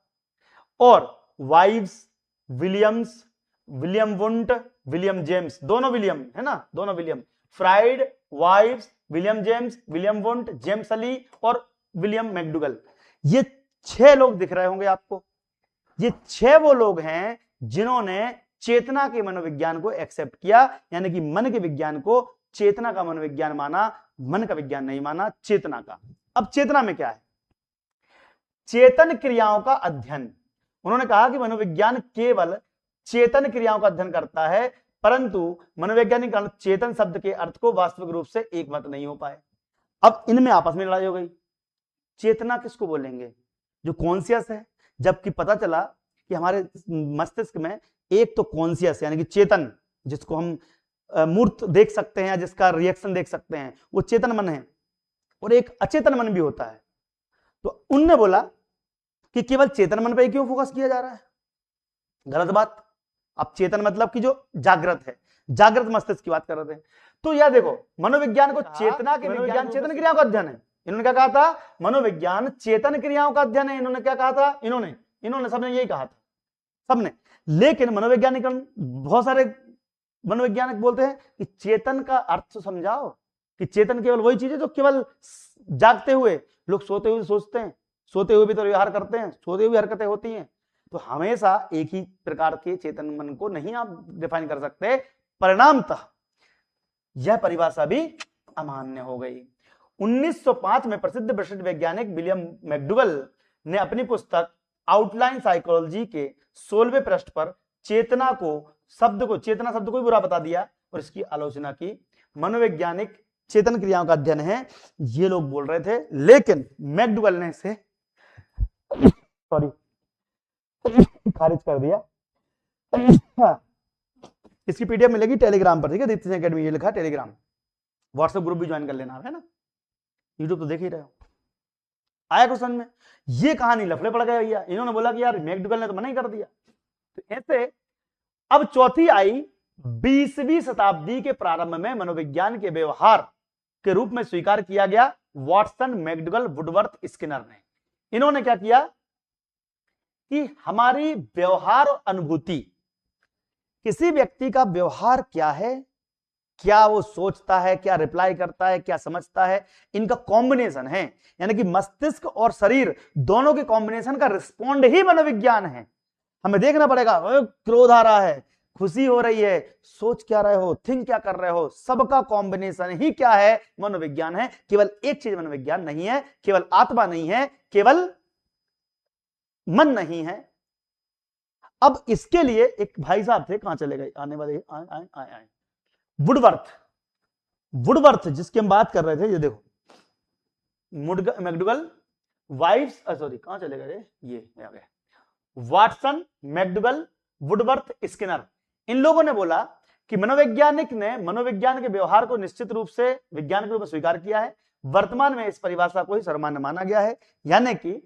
और wives, Williams, William Wundt, William James, दोनों विलियम है ना, दोनों William, fried, wives, William James, William Wundt, James Ali और विलियम मैकडूगल, ये 6 लोग दिख रहे होंगे आपको। ये 6 वो लोग हैं जिन्होंने चेतना के मनोविज्ञान को एक्सेप्ट किया, यानी कि मन के विज्ञान को चेतना का मनोविज्ञान माना, मन का विज्ञान नहीं माना, चेतना का। अब चेतना में क्या है, चेतन क्रियाओं का अध्ययन। उन्होंने कहा कि मनोविज्ञान केवल चेतन क्रियाओं का अध्ययन करता है, परंतु मनोवैज्ञानिक चेतन शब्द के अर्थ को वास्तविक रूप से एक मत नहीं हो पाए। अब इनमें आपस में लड़ाई हो गई, चेतना किसको बोलेंगे, जो कॉन्शियस है, जबकि पता चला कि हमारे मस्तिष्क में एक तो कॉन्शियस यानी कि चेतन, जिसको हम मूर्त देख सकते हैं, जिसका रिएक्शन देख सकते हैं, वो चेतन मन है, और एक अचेतन मन भी होता है। तो उनने बोला कि केवल चेतन मन पर ही क्यों फोकस किया जा रहा है, गलत बात। अब चेतन मतलब कि जो जागृत है, जागृत मस्तिष्क की बात कर रहे थे। तो यह देखो, मनोविज्ञान को चेतना के विज्ञान चेतन क्रियाओं का अध्ययन है। इन्होंने क्या कहा था, मनोविज्ञान चेतन क्रियाओं का अध्ययन है। इन्होंने क्या कहा था, इन्होंने सबने यही कहा था, सबने। लेकिन मनोवैज्ञानिक, बहुत सारे मनोवैज्ञानिक बोलते हैं कि चेतन का अर्थ समझाओ, कि चेतन केवल वही चीज है जो केवल जागते हुए, लोग सोते हुए सोचते हैं, सोते हुए भी तो व्यवहार करते हैं, सोते हुए हरकतें होती हैं। तो हमेशा एक ही प्रकार के चेतन मन को नहीं आप डिफाइन कर सकते। परिणामतः यह परिभाषा भी अमान्य हो गई। 1905 में प्रसिद्ध ब्रिटिश वैज्ञानिक विलियम मैकडूगल ने अपनी पुस्तक आउटलाइन साइकोलॉजी के 16वें पृष्ठ पर चेतना शब्द को ही बुरा बता दिया और इसकी आलोचना की। मनोवैज्ञानिक चेतन क्रियाओं का अध्ययन है, ये लोग बोल रहे थे, लेकिन मैकडूगल ने इसे खारिज कर दिया। इसकी पीडीएफ मिलेगी टेलीग्राम पर, ठीक है, दीप्ति सिंह एकेडमी, ये लिखा टेलीग्राम, व्हाट्सएप ग्रुप भी ज्वाइन कर लेना है ना, यूट्यूब तो देख ही रहे हो। आया क्वेश्चन में, ये कहानी लफड़े पड़ गए भैया। इन्होंने बोला कि यार मैकडूगल ने तो मना ही कर दिया। तो ऐसे अब चौथी आई 20वीं शताब्दी के प्रारंभ में मनोविज्ञान के व्यवहार के रूप में स्वीकार किया गया वाटसन, मैकडूगल, वुडवर्थ, स्किनर ने। इन्होंने क्या किया कि हमारी व्यवहार और अनुभूति, किसी व्यक्ति का व्यवहार क्या है, क्या वो सोचता है, क्या रिप्लाई करता है, क्या समझता है, इनका कॉम्बिनेशन है, यानी कि मस्तिष्क और शरीर दोनों के कॉम्बिनेशन का रिस्पॉन्ड ही मनोविज्ञान है। हमें देखना पड़ेगा, क्रोध आ रहा है, खुशी हो रही है, सोच क्या रहे हो, थिंक क्या कर रहे हो, सबका कॉम्बिनेशन ही क्या है, मनोविज्ञान है। केवल एक चीज मनोविज्ञान नहीं है, केवल आत्मा नहीं है, केवल मन नहीं है। अब इसके लिए एक भाई साहब थे, कहां चले गए, आने वाले, आए वुडवर्थ जिसकी हम बात कर रहे थे, ये देखो मैकडूगल, वाइव्स, सॉरी कहां चले गए, ये आ गए, वाटसन, मैकडूगल, वुडवर्थ, स्किनर। इन लोगों ने बोला कि मनोवैज्ञानिक ने मनोविज्ञान के व्यवहार को निश्चित रूप से विज्ञान के रूप में स्वीकार किया है। वर्तमान में इस परिभाषा को ही सर्वमान्य माना गया है, यानी कि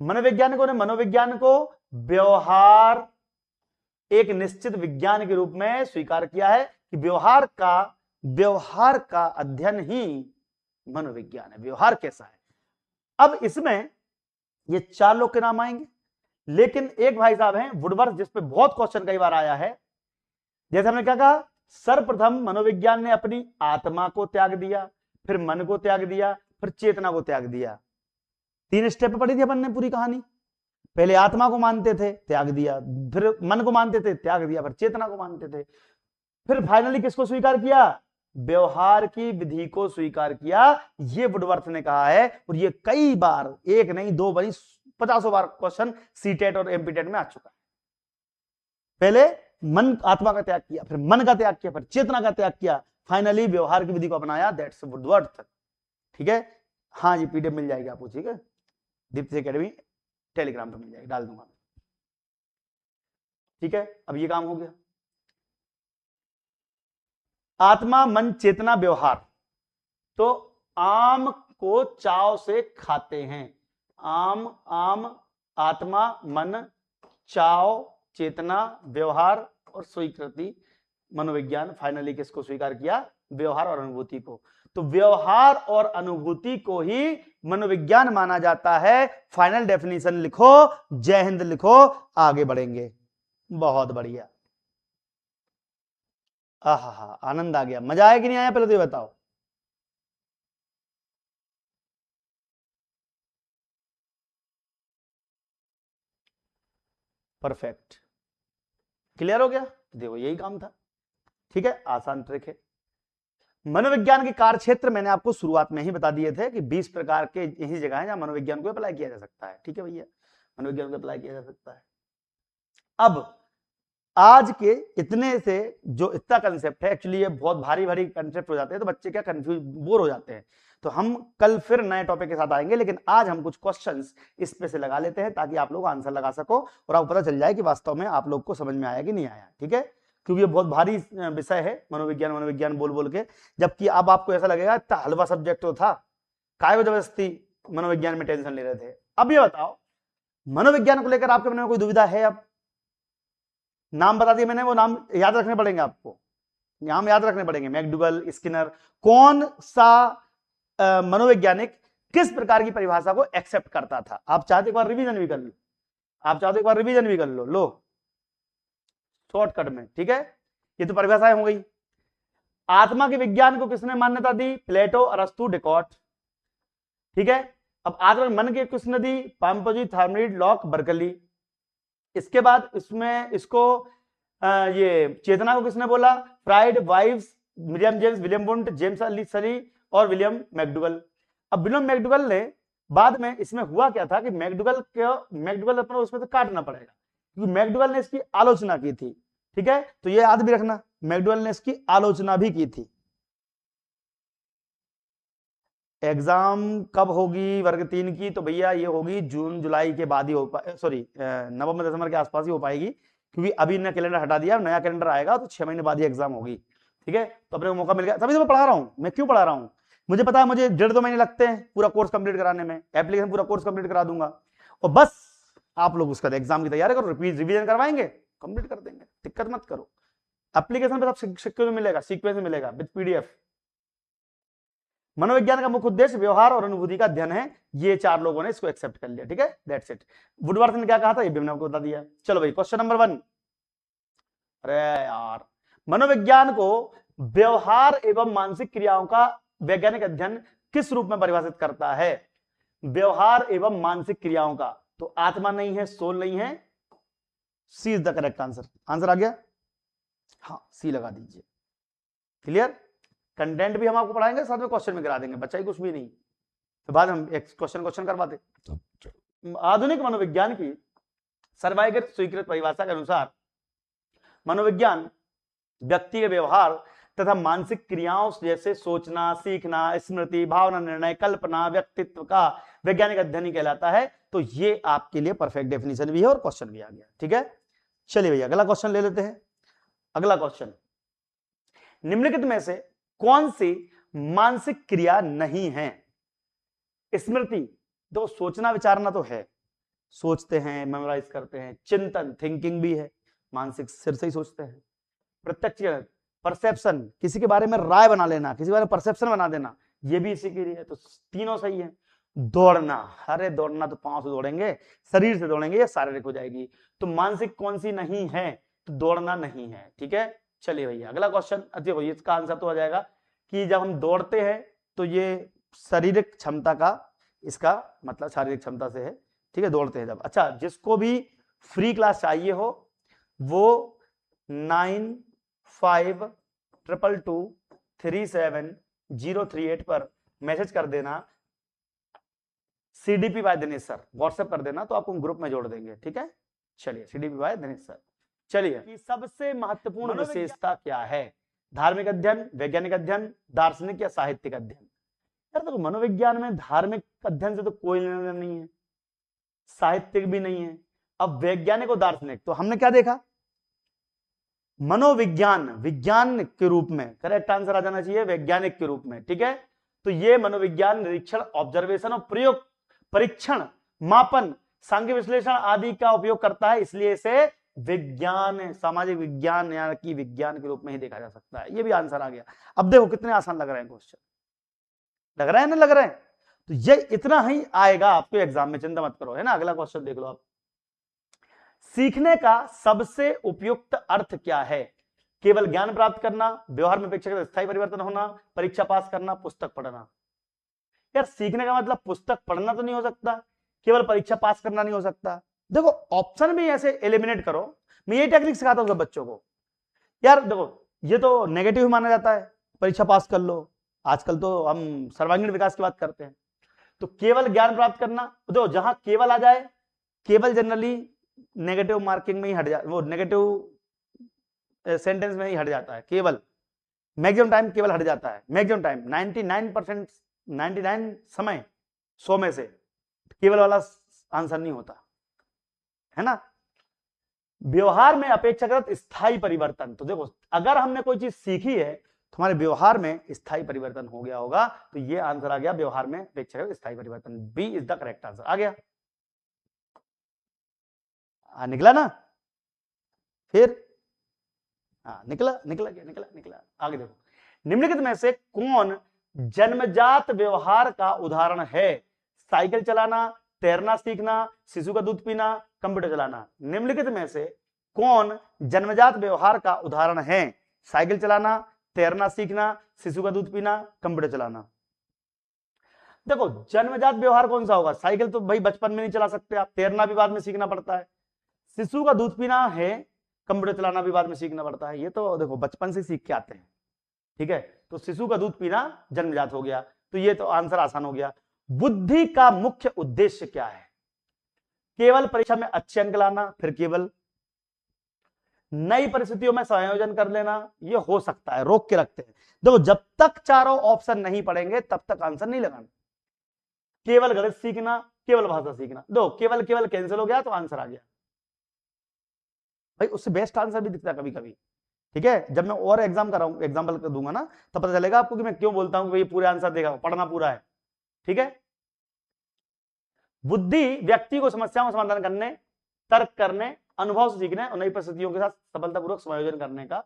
मनोवैज्ञानिकों ने मनोविज्ञान को व्यवहार एक निश्चित विज्ञान के रूप में स्वीकार किया है कि व्यवहार का अध्ययन ही मनोविज्ञान है, व्यवहार कैसा है। अब इसमें ये 4 लोग के नाम आएंगे, लेकिन एक भाई साहब हैं वुडवर्थ, जिस पे बहुत क्वेश्चन कई बार आया है। जैसे हमने क्या कहा, सर्वप्रथम मनोविज्ञान ने अपनी आत्मा को त्याग दिया, फिर मन को त्याग दिया, फिर चेतना को त्याग दिया। 3 स्टेप पढ़ी थी अपन ने पूरी कहानी। पहले आत्मा को मानते थे, त्याग दिया, फिर मन को मानते थे, त्याग दिया, फिर चेतना को मानते थे, फिर फाइनली किसको स्वीकार किया, व्यवहार की विधि को स्वीकार किया, ये वुडवर्थ ने कहा है। और ये कई बार, एक नहीं दो बनी 50 बार क्वेश्चन सीटेट और एमपीटेट में आ चुका है। पहले मन आत्मा का त्याग किया, फिर मन का त्याग किया, फिर चेतना का त्याग किया, फाइनली व्यवहार की विधि को अपनाया, दैट्स वुडवर्थ। ठीक है, हाँ जी, पीडीएफ मिल जाएगी आपको, ठीक है, दीप्ति एकेडमी टेलीग्राम पे मिल जाएगी, डाल दूंगा। ठीक है, अब ये काम हो गया। आत्मा मन चेतना व्यवहार, तो आम को चाव से खाते हैं। आम, आम, आत्मा, मन, चाव, चेतना, व्यवहार और स्वीकृति, मनोविज्ञान। फाइनली किसको स्वीकार किया? व्यवहार और अनुभूति को। तो व्यवहार और अनुभूति को ही मनोविज्ञान माना जाता है। फाइनल डेफिनेशन लिखो, जय हिंद लिखो, आगे बढ़ेंगे। बहुत बढ़िया, आहा, आनंद आ गया। मजा आया कि नहीं आया, पहले तो ये बताओ। परफेक्ट, क्लियर हो गया? देखो यही काम था। ठीक है, आसान ट्रिक है। मनोविज्ञान के कार्य क्षेत्र मैंने आपको शुरुआत में ही बता दिए थे कि 20 प्रकार के यही जगह है जहां मनोविज्ञान को अप्लाई किया जा सकता है। ठीक है भैया, मनोविज्ञान को अप्लाई किया जा सकता है। अब आज के इतने से जो इतना कंसेप्ट है, एक्चुअली ये बहुत भारी भारी कंसेप्ट हो जाते हैं, तो बच्चे क्या कंफ्यूज, बोर हो जाते हैं। तो हम कल फिर नए टॉपिक के साथ आएंगे, लेकिन आज हम कुछ क्वेश्चंस इस पे से लगा लेते हैं ताकि आप लोग आंसर लगा सको और आपको पता चल जाए कि वास्तव में आप लोग को समझ में आया कि नहीं आया। ठीक है, क्योंकि ये बहुत भारी विषय है मनोविज्ञान, मनोविज्ञान बोल बोल के, जबकि अब आपको ऐसा लगेगा इतना हलवा सब्जेक्ट तो था, काय जबरदस्ती मनोविज्ञान में टेंशन ले रहे थे। अब ये बताओ, मनोविज्ञान को लेकर आपके मन में कोई दुविधा है? अब नाम बता दिए मैंने, वो नाम याद रखने पड़ेंगे आपको, नाम याद रखने पड़ेंगे। मैकडूगल, स्किनर, कौन सा मनोवैज्ञानिक किस प्रकार की परिभाषा को एक्सेप्ट करता था? आप चाहते एक बार रिवीजन भी कर लो, आप चाहते एक बार रिवीजन भी कर लो शॉर्टकट में। ठीक है, ये तो परिभाषाएं हो गई। आत्मा के विज्ञान को किसने मान्यता दी? प्लेटो, अरस्तु, डेकार्ट। ठीक है, अब आत्मा मन के किसने दी? पाम्पजी, थार्मोनिड, लॉक, बर्कली। इसके बाद इसमें इसको ये चेतना को किसने बोला? Fried, wives, William James, William Wundt, James सली और विलियम मैकडूगल। अब विलियम मैकडूगल ने बाद में, इसमें हुआ क्या था कि मैकडूगल अपना उसमें से काटना पड़ेगा क्योंकि मैकडूगल ने इसकी आलोचना की थी। ठीक है, तो ये याद भी रखना, मैकडूगल ने इसकी आलोचना भी की थी। एग्जाम कब होगी वर्ग 3 की? तो भैया ये होगी जून जुलाई के बाद ही हो पाए, सॉरी नवंबर दिसंबर के आसपास ही हो पाएगी, क्योंकि अभी इन्हें कैलेंडर हटा दिया, नया कैलेंडर आएगा तो 6 महीने बाद ही एग्जाम होगी। ठीक है, तो अपने को मौका मिल गया, तभी तो मैं पढ़ा रहा हूँ। मैं क्यों पढ़ा रहा हूँ? मुझे पता है मुझे 1.5-2 महीने लगते हैं पूरा कोर्स कंप्लीट कराने में, एप्लीकेशन पूरा कोर्स कंप्लीट करा दूंगा, और बस आप लोग उसका एग्जाम की तैयारी करो, रिवीजन करवाएंगे, कंप्लीट कर देंगे, दिक्कत मत करो। एप्लीकेशन पे सब सीक्वेंस मिलेगा, सीक्वेंस मिलेगा विद पीडीएफ। मनोविज्ञान का मुख्य उद्देश्य व्यवहार और अनुभूति का अध्ययन है, ये 4 लोगों ने इसको एक्सेप्ट कर लिया। ठीक है, दैट्स इट। वुडवर्थ ने क्या कहा था ये भी मैंने आपको बता दिया। चलो भाई, क्वेश्चन नंबर 1। अरे यार, मनोविज्ञान को व्यवहार एवं मानसिक क्रियाओं का वैज्ञानिक अध्ययन किस रूप में परिभाषित करता है? व्यवहार एवं मानसिक क्रियाओं का, तो आत्मा नहीं है, सोल नहीं है, C is the correct answer. Answer आ गया? हाँ, सी लगा दीजिए। क्लियर? कंटेंट भी हम आपको पढ़ाएंगे, साथ में क्वेश्चन भी करा देंगे, बच्चा ही कुछ भी नहीं, तो बाद हम एक क्वेश्चन करवाते। आधुनिक मनोविज्ञान की सर्वैगत स्वीकृत परिभाषा के अनुसार मनोविज्ञान व्यक्ति के व्यवहार तथा मानसिक क्रियाओं जैसे सोचना, सीखना, स्मृति, भावना, निर्णय, कल्पना, व्यक्तित्व का वैज्ञानिक अध्ययन कहलाता है। तो ये आपके लिए परफेक्ट डेफिनेशन भी है और क्वेश्चन भी आ गया। ठीक है, चलिए भैया अगला क्वेश्चन ले लेते हैं। अगला क्वेश्चन, निम्नलिखित में से कौन सी मानसिक क्रिया नहीं है? स्मृति, तो सोचना विचारना तो है, सोचते हैं, मेमोराइज करते हैं। चिंतन, थिंकिंग भी है, मानसिक सिर से ही सोचते हैं। प्रत्यक्ष, परसेप्शन, किसी के बारे में राय बना लेना, किसी के बारे में परसेप्शन बना देना, ये भी इसी के लिए है, तो तीनों सही है। दौड़ना, अरे दौड़ना तो पांव से दौड़ेंगे, शरीर से दौड़ेंगे, ये शारीरिक हो जाएगी। तो मानसिक कौन सी नहीं है? तो दौड़ना नहीं है। ठीक है, चलिए भैया अगला क्वेश्चन। देखो इसका आंसर तो आ जाएगा कि जब हम दौड़ते हैं तो ये शारीरिक क्षमता का, इसका मतलब शारीरिक क्षमता से है। ठीक है, दौड़ते हैं जब। अच्छा, जिसको भी फ्री क्लास चाहिए हो वो 952223 37038 पर मैसेज कर देना, CDP by Dinesh sir, WhatsApp कर देना तो आपको ग्रुप में जोड़ देंगे, ठीक है। चलिए, CDP बाय दिनेश सर। चलिए, कि सबसे महत्वपूर्ण विशेषता क्या है? धार्मिक अध्ययन, वैज्ञानिक अध्ययन, दार्शनिक या साहित्यिक अध्ययन? यार देखो, मनोविज्ञान में धार्मिक अध्ययन से तो कोई लेना नहीं है, साहित्यिक भी नहीं है। अब वैज्ञानिक और दार्शनिक, तो हमने क्या देखा? मनोविज्ञान विज्ञान के रूप में, करेक्ट आंसर आ जाना चाहिए वैज्ञानिक के रूप में, ठीक है। तो ये मनोविज्ञान निरीक्षण, ऑब्जर्वेशन और प्रयोग, परीक्षण, मापन, सांख्यिक विश्लेषण आदि का उपयोग करता है, इसलिए इसे विज्ञान, सामाजिक विज्ञान यानी कि विज्ञान के रूप में ही देखा जा सकता है। ये भी आंसर आ गया। अब देखो कितने आसान लग रहे हैं क्वेश्चन, लग रहा है ना, लग रहे हैं। तो ये इतना ही आएगा आपके एग्जाम में, चिंता मत करो, है ना। अगला क्वेश्चन देख लो आप। सीखने का सबसे उपयुक्त अर्थ क्या है? केवल ज्ञान प्राप्त करना, व्यवहार में अपेक्षाकृत स्थायी परिवर्तन होना, परीक्षा पास करना, पुस्तक पढ़ना। यार सीखने का मतलब पुस्तक पढ़ना तो नहीं हो सकता, केवल परीक्षा पास करना नहीं हो सकता। देखो ऑप्शन भी ऐसे एलिमिनेट करो, मैं ये टेक्निक सिखाता हूं सब बच्चों को। यार देखो, ये तो नेगेटिव माना जाता है, परीक्षा पास कर लो, आजकल तो हम सर्वांगीण विकास की बात करते हैं। तो केवल ज्ञान प्राप्त करना, देखो जहां केवल आ जाए, केवल जनरली नेगेटिव मार्किंग में ही हट जाता, वो नेगेटिव सेंटेंस में ही हट जाता है। केवल मैक्सिमम टाइम केवल हट जाता है, मैक्सिमम टाइम 99%, 99 समय 100 में से केवल वाला आंसर नहीं होता, है ना। व्यवहार में अपेक्षाकृत स्थायी परिवर्तन, तो देखो अगर हमने कोई चीज सीखी है तो हमारे व्यवहार में स्थायी परिवर्तन हो गया होगा, तो ये आंसर आ गया, व्यवहार में अपेक्षाकृत स्थायी परिवर्तन। B is the correct answer. आ गया, निकला ना, फिर निकला निकला क्या, निकला निकला। आगे देखो, निम्नलिखित में से कौन जन्मजात व्यवहार का उदाहरण है? साइकिल चलाना, तैरना सीखना, शिशु का दूध पीना, कंप्यूटर चलाना। निम्नलिखित में से कौन जन्मजात व्यवहार का उदाहरण है? साइकिल चलाना, तैरना सीखना, शिशु का दूध पीना, कंप्यूटर चलाना। देखो जन्मजात व्यवहार कौन सा होगा? साइकिल तो भाई बचपन में नहीं चला सकते आप, तैरना भी बाद में सीखना पड़ता है, शिशु का दूध पीना है, कंप्यूटर चलाना भी बाद में सीखना पड़ता है। ये तो देखो बचपन से सीख के आते हैं, ठीक है। तो शिशु का दूध पीना जन्मजात हो गया, तो ये तो आंसर आसान हो गया। बुद्धि का मुख्य उद्देश्य क्या है? केवल परीक्षा में अच्छे अंक लाना, फिर केवल नई परिस्थितियों में संयोजन कर लेना, ये हो सकता है, रोक के रखते हैं। देखो जब तक चारों ऑप्शन नहीं पढ़ेंगे तब तक आंसर नहीं लगाना। केवल गणित सीखना, केवल भाषा सीखना, दो केवल केवल कैंसिल हो गया तो आंसर आ गया भाई, उससे बेस्ट आंसर भी दिखता है कभी कभी, ठीक है। जब मैं और एग्जाम कराऊं, एग्जाम्पल दूंगा ना, तब पता चलेगा आपको कि मैं क्यों बोलता हूं कि भाई पूरे आंसर देगा, पढ़ना पूरा है, ठीक है। बुद्धि व्यक्ति को समस्याओं का समाधान करने, तर्क करने, अनुभव से सीखने और नई परिस्थितियों के साथ सफलतापूर्वक समायोजन करने का।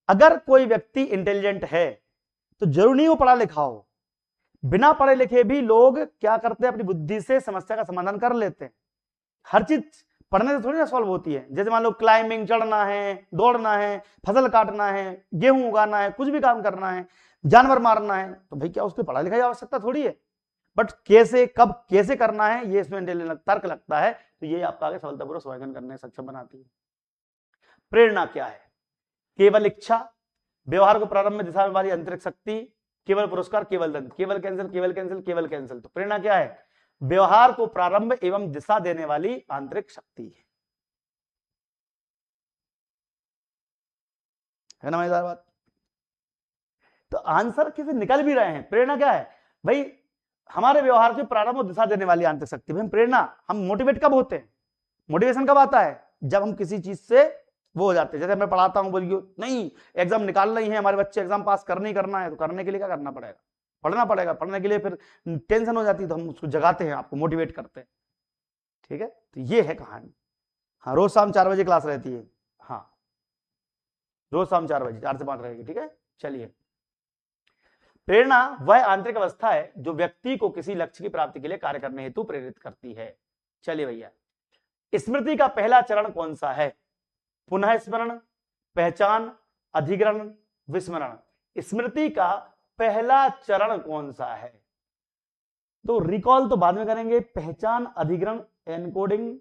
अगर कोई व्यक्ति इंटेलिजेंट है तो जरूरी नहीं वो पढ़ा लिखा हो, बिना पढ़े लिखे भी लोग क्या करते हैं, अपनी बुद्धि से समस्या का समाधान कर लेते हैं। हर चीज पढ़ने से थोड़ी ना सॉल्व होती है। जैसे मान लो क्लाइंबिंग, चढ़ना है, दौड़ना है, फसल काटना है, गेहूं उगाना है, कुछ भी काम करना है, जानवर मारना है, तो भाई क्या उसकी पढ़ाई लिखाई आवश्यकता थोड़ी है। बट कैसे, कब, कैसे करना है, ये इसमें तर्क लगता है, तो ये आपका आगे सफलतापूर्वक समायोजन करने में सक्षम बनाती है। प्रेरणा क्या है? केवल इच्छा, व्यवहार को प्रारंभ में दिशा में वाली आंतरिक शक्ति, केवल पुरस्कार, केवल दंड, केवल कैंसिल, केवल कैंसिल, केवल कैंसिल। तो प्रेरणा क्या है? व्यवहार को प्रारंभ एवं दिशा देने वाली आंतरिक शक्ति है ना मजेदार बात। तो आंसर कैसे निकल भी रहे हैं। प्रेरणा क्या है भाई? हमारे व्यवहार के प्रारंभ और दिशा देने वाली आंतरिक शक्ति। हम प्रेरणा, हम मोटिवेट कब होते हैं? मोटिवेशन कब आता है? जब हम किसी चीज से वो हो जाते हैं। जैसे मैं पढ़ाता हूं, बोलिए नहीं एग्जाम निकालना ही है, हमारे बच्चे एग्जाम पास करना ही करना है, तो करने के लिए क्या करना पड़ेगा? पढ़ना पड़ेगा। पढ़ने के लिए फिर टेंशन हो जाती है तो हम उसको जगाते हैं, आपको मोटिवेट करते हैं, ठीक है। तो ये है कहानी। हाँ, रोज शाम 4 बजे क्लास रहती है। हाँ, रोज शाम 4 बजे, 4 से 5 रहेगी, ठीक है। चलिए, प्रेरणा वह आंतरिक अवस्था है जो व्यक्ति को किसी लक्ष्य की प्राप्ति के लिए कार्य करने हेतु प्रेरित करती है। चलिए भैया, स्मृति का पहला चरण कौन सा है? पुनः स्मरण, पहचान, अधिग्रहण, विस्मरण। स्मृति का पहला चरण कौन सा है? तो रिकॉल तो बाद में करेंगे, पहचान, अधिग्रहण, एनकोडिंग,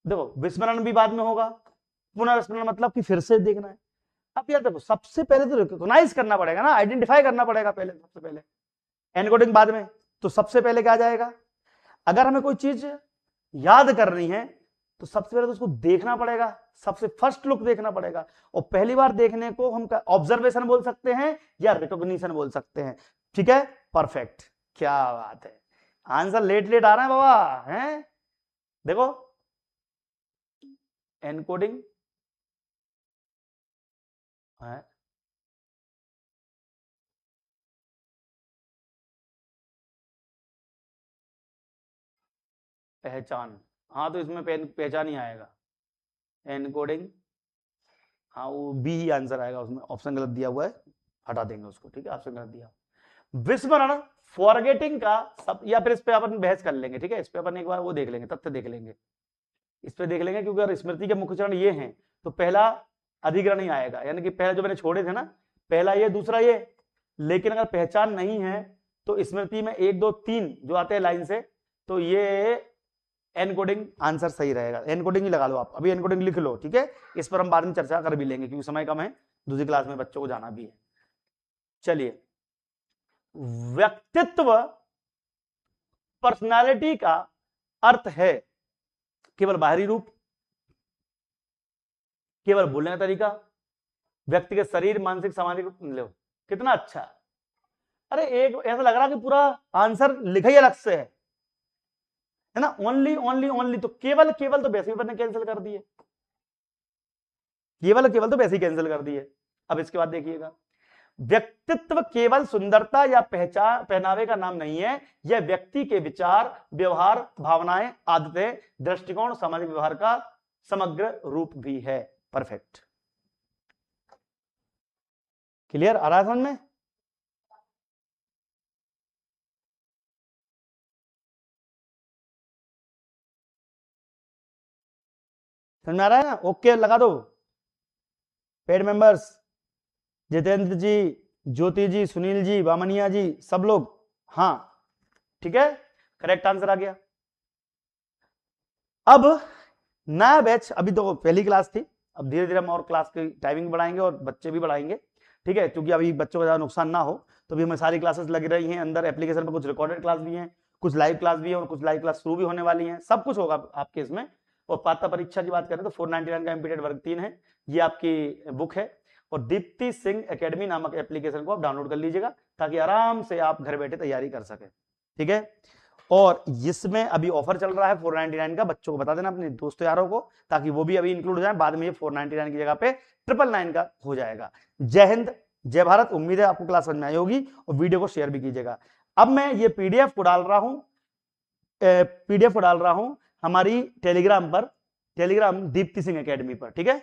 देखो विस्मरण भी बाद में होगा। पुनर्स्मरण मतलब कि फिर से देखना है। अब यार देखो, सबसे पहले तो रिकॉग्नाइज करना पड़ेगा ना, आइडेंटिफाई करना पड़ेगा पहले, सबसे पहले एनकोडिंग बाद में। तो सबसे पहले क्या आ जाएगा, अगर हमें कोई चीज याद करनी है तो सबसे पहले तो उसको देखना पड़ेगा, सबसे फर्स्ट लुक देखना पड़ेगा। और पहली बार देखने को हम ऑब्जर्वेशन बोल सकते हैं या रिकॉग्निशन बोल सकते हैं। ठीक है, परफेक्ट, क्या बात है, आंसर लेट लेट आ रहा है बाबा, हैं? देखो एनकोडिंग है, पहचान, हाँ तो इसमें पहचान ही आएगा, एनकोडिंग, हाँ वो बी ही आंसर आएगा, उसमें ऑप्शन गलत दिया हुआ है, हटा देंगे उसको, ठीक है, ऑप्शन गलत दिया। विस्मरण, फॉरगेटिंग का सब, या फिर इस पे अपन बहस कर लेंगे, ठीक है, इस पे अपन एक बार वो देख लेंगे, तथ्य देख लेंगे, इस पे देख लेंगे, क्योंकि अगर स्मृति के मुख्य चरण ये हैं तो पहला अधिग्रहण ही आएगा, यानी कि पहला जो मैंने छोड़े थे ना, पहला ये दूसरा ये, लेकिन अगर पहचान नहीं है तो स्मृति में 1 2 3 जो आते हैं लाइन से, तो ये एनकोडिंग आंसर सही रहेगा, एनकोडिंग ही लगा लो आप, अभी एनकोडिंग लिख लो, ठीक है, इस पर हम बाद में चर्चा कर भी लेंगे क्योंकि समय कम है, दूसरी क्लास में बच्चों को जाना भी है। चलिए, व्यक्तित्व, पर्सनालिटी का अर्थ है केवल बाहरी रूप, केवल बोलने का तरीका, व्यक्ति के शरीर, मानसिक, सामाजिक, लो कितना अच्छा। अरे एक ऐसा लग रहा कि पूरा आंसर लिखा ही अलग से है ना, ओनली ओनली ओनली, तो केवल केवल तो वैसे ही कैंसिल कर दिए, केवल केवल तो वैसे ही कैंसिल कर दिए। अब इसके बाद देखिएगा, व्यक्तित्व केवल सुंदरता या पहचान, पहनावे का नाम नहीं है, यह व्यक्ति के विचार, व्यवहार, भावनाएं, आदतें, दृष्टिकोण, सामाजिक व्यवहार का समग्र रूप भी है। परफेक्ट, क्लियर आ रहा है समझ में? समझ में आ रहा है ना? ओके लगा दो। पेड मेंबर्स, जितेंद्र जी, ज्योति जी, सुनील जी, बामनिया जी, सब लोग, हाँ ठीक है, करेक्ट आंसर आ गया। अब नया बैच, अभी तो पहली क्लास थी, अब धीरे धीरे हम और क्लास की टाइमिंग बढ़ाएंगे और बच्चे भी बढ़ाएंगे, ठीक है, क्योंकि अभी बच्चों का ज्यादा नुकसान ना हो, तो भी हमें सारी क्लासेस लग रही हैं अंदर एप्लीकेशन पर, कुछ रिकॉर्डेड क्लास भी हैं, कुछ लाइव क्लास भी है और कुछ लाइव क्लास शुरू भी होने वाली हैं, सब कुछ होगा आपके इसमें। और पात्रता परीक्षा की बात करें तो 499 का इम्पीटेड वर्ग 3 है, ये आपकी बुक है, और दीप्ति सिंह एकेडमी नामक एप्लीकेशन को आप डाउनलोड कर लीजिएगा ताकि आराम से आप घर बैठे तैयारी कर सके, ठीक है। और इसमें अभी ऑफर चल रहा है 499 का, बच्चों को बता देना अपने दोस्तों यारों को, ताकि वो भी अभी इंक्लूड हो जाए, बाद में ये 499 की जगह पे 999 का हो जाएगा। जय हिंद, जय भारत, उम्मीद है आपको क्लास समझ में आई होगी, और वीडियो को शेयर भी कीजिएगा। अब मैं ये पीडीएफ को डाल रहा हूं हमारी टेलीग्राम पर, टेलीग्राम दीप्ति सिंह एकेडमी पर, ठीक है,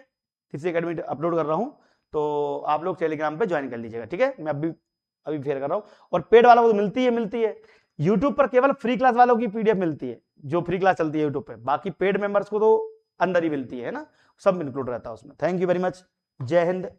दीप्ति एकेडमी अपलोड कर रहा हूं, तो आप लोग टेलीग्राम पे ज्वाइन कर लीजिएगा, ठीक है। मैं अभी शेयर कर रहा हूं, और पेड वालों को मिलती है यूट्यूब पर, केवल फ्री क्लास वालों की पीडीएफ मिलती है, जो फ्री क्लास चलती है यूट्यूब पे, बाकी पेड मेंबर्स को तो अंदर ही मिलती है ना, सब इंक्लूड रहता है उसमें। थैंक यू वेरी मच, जय हिंद।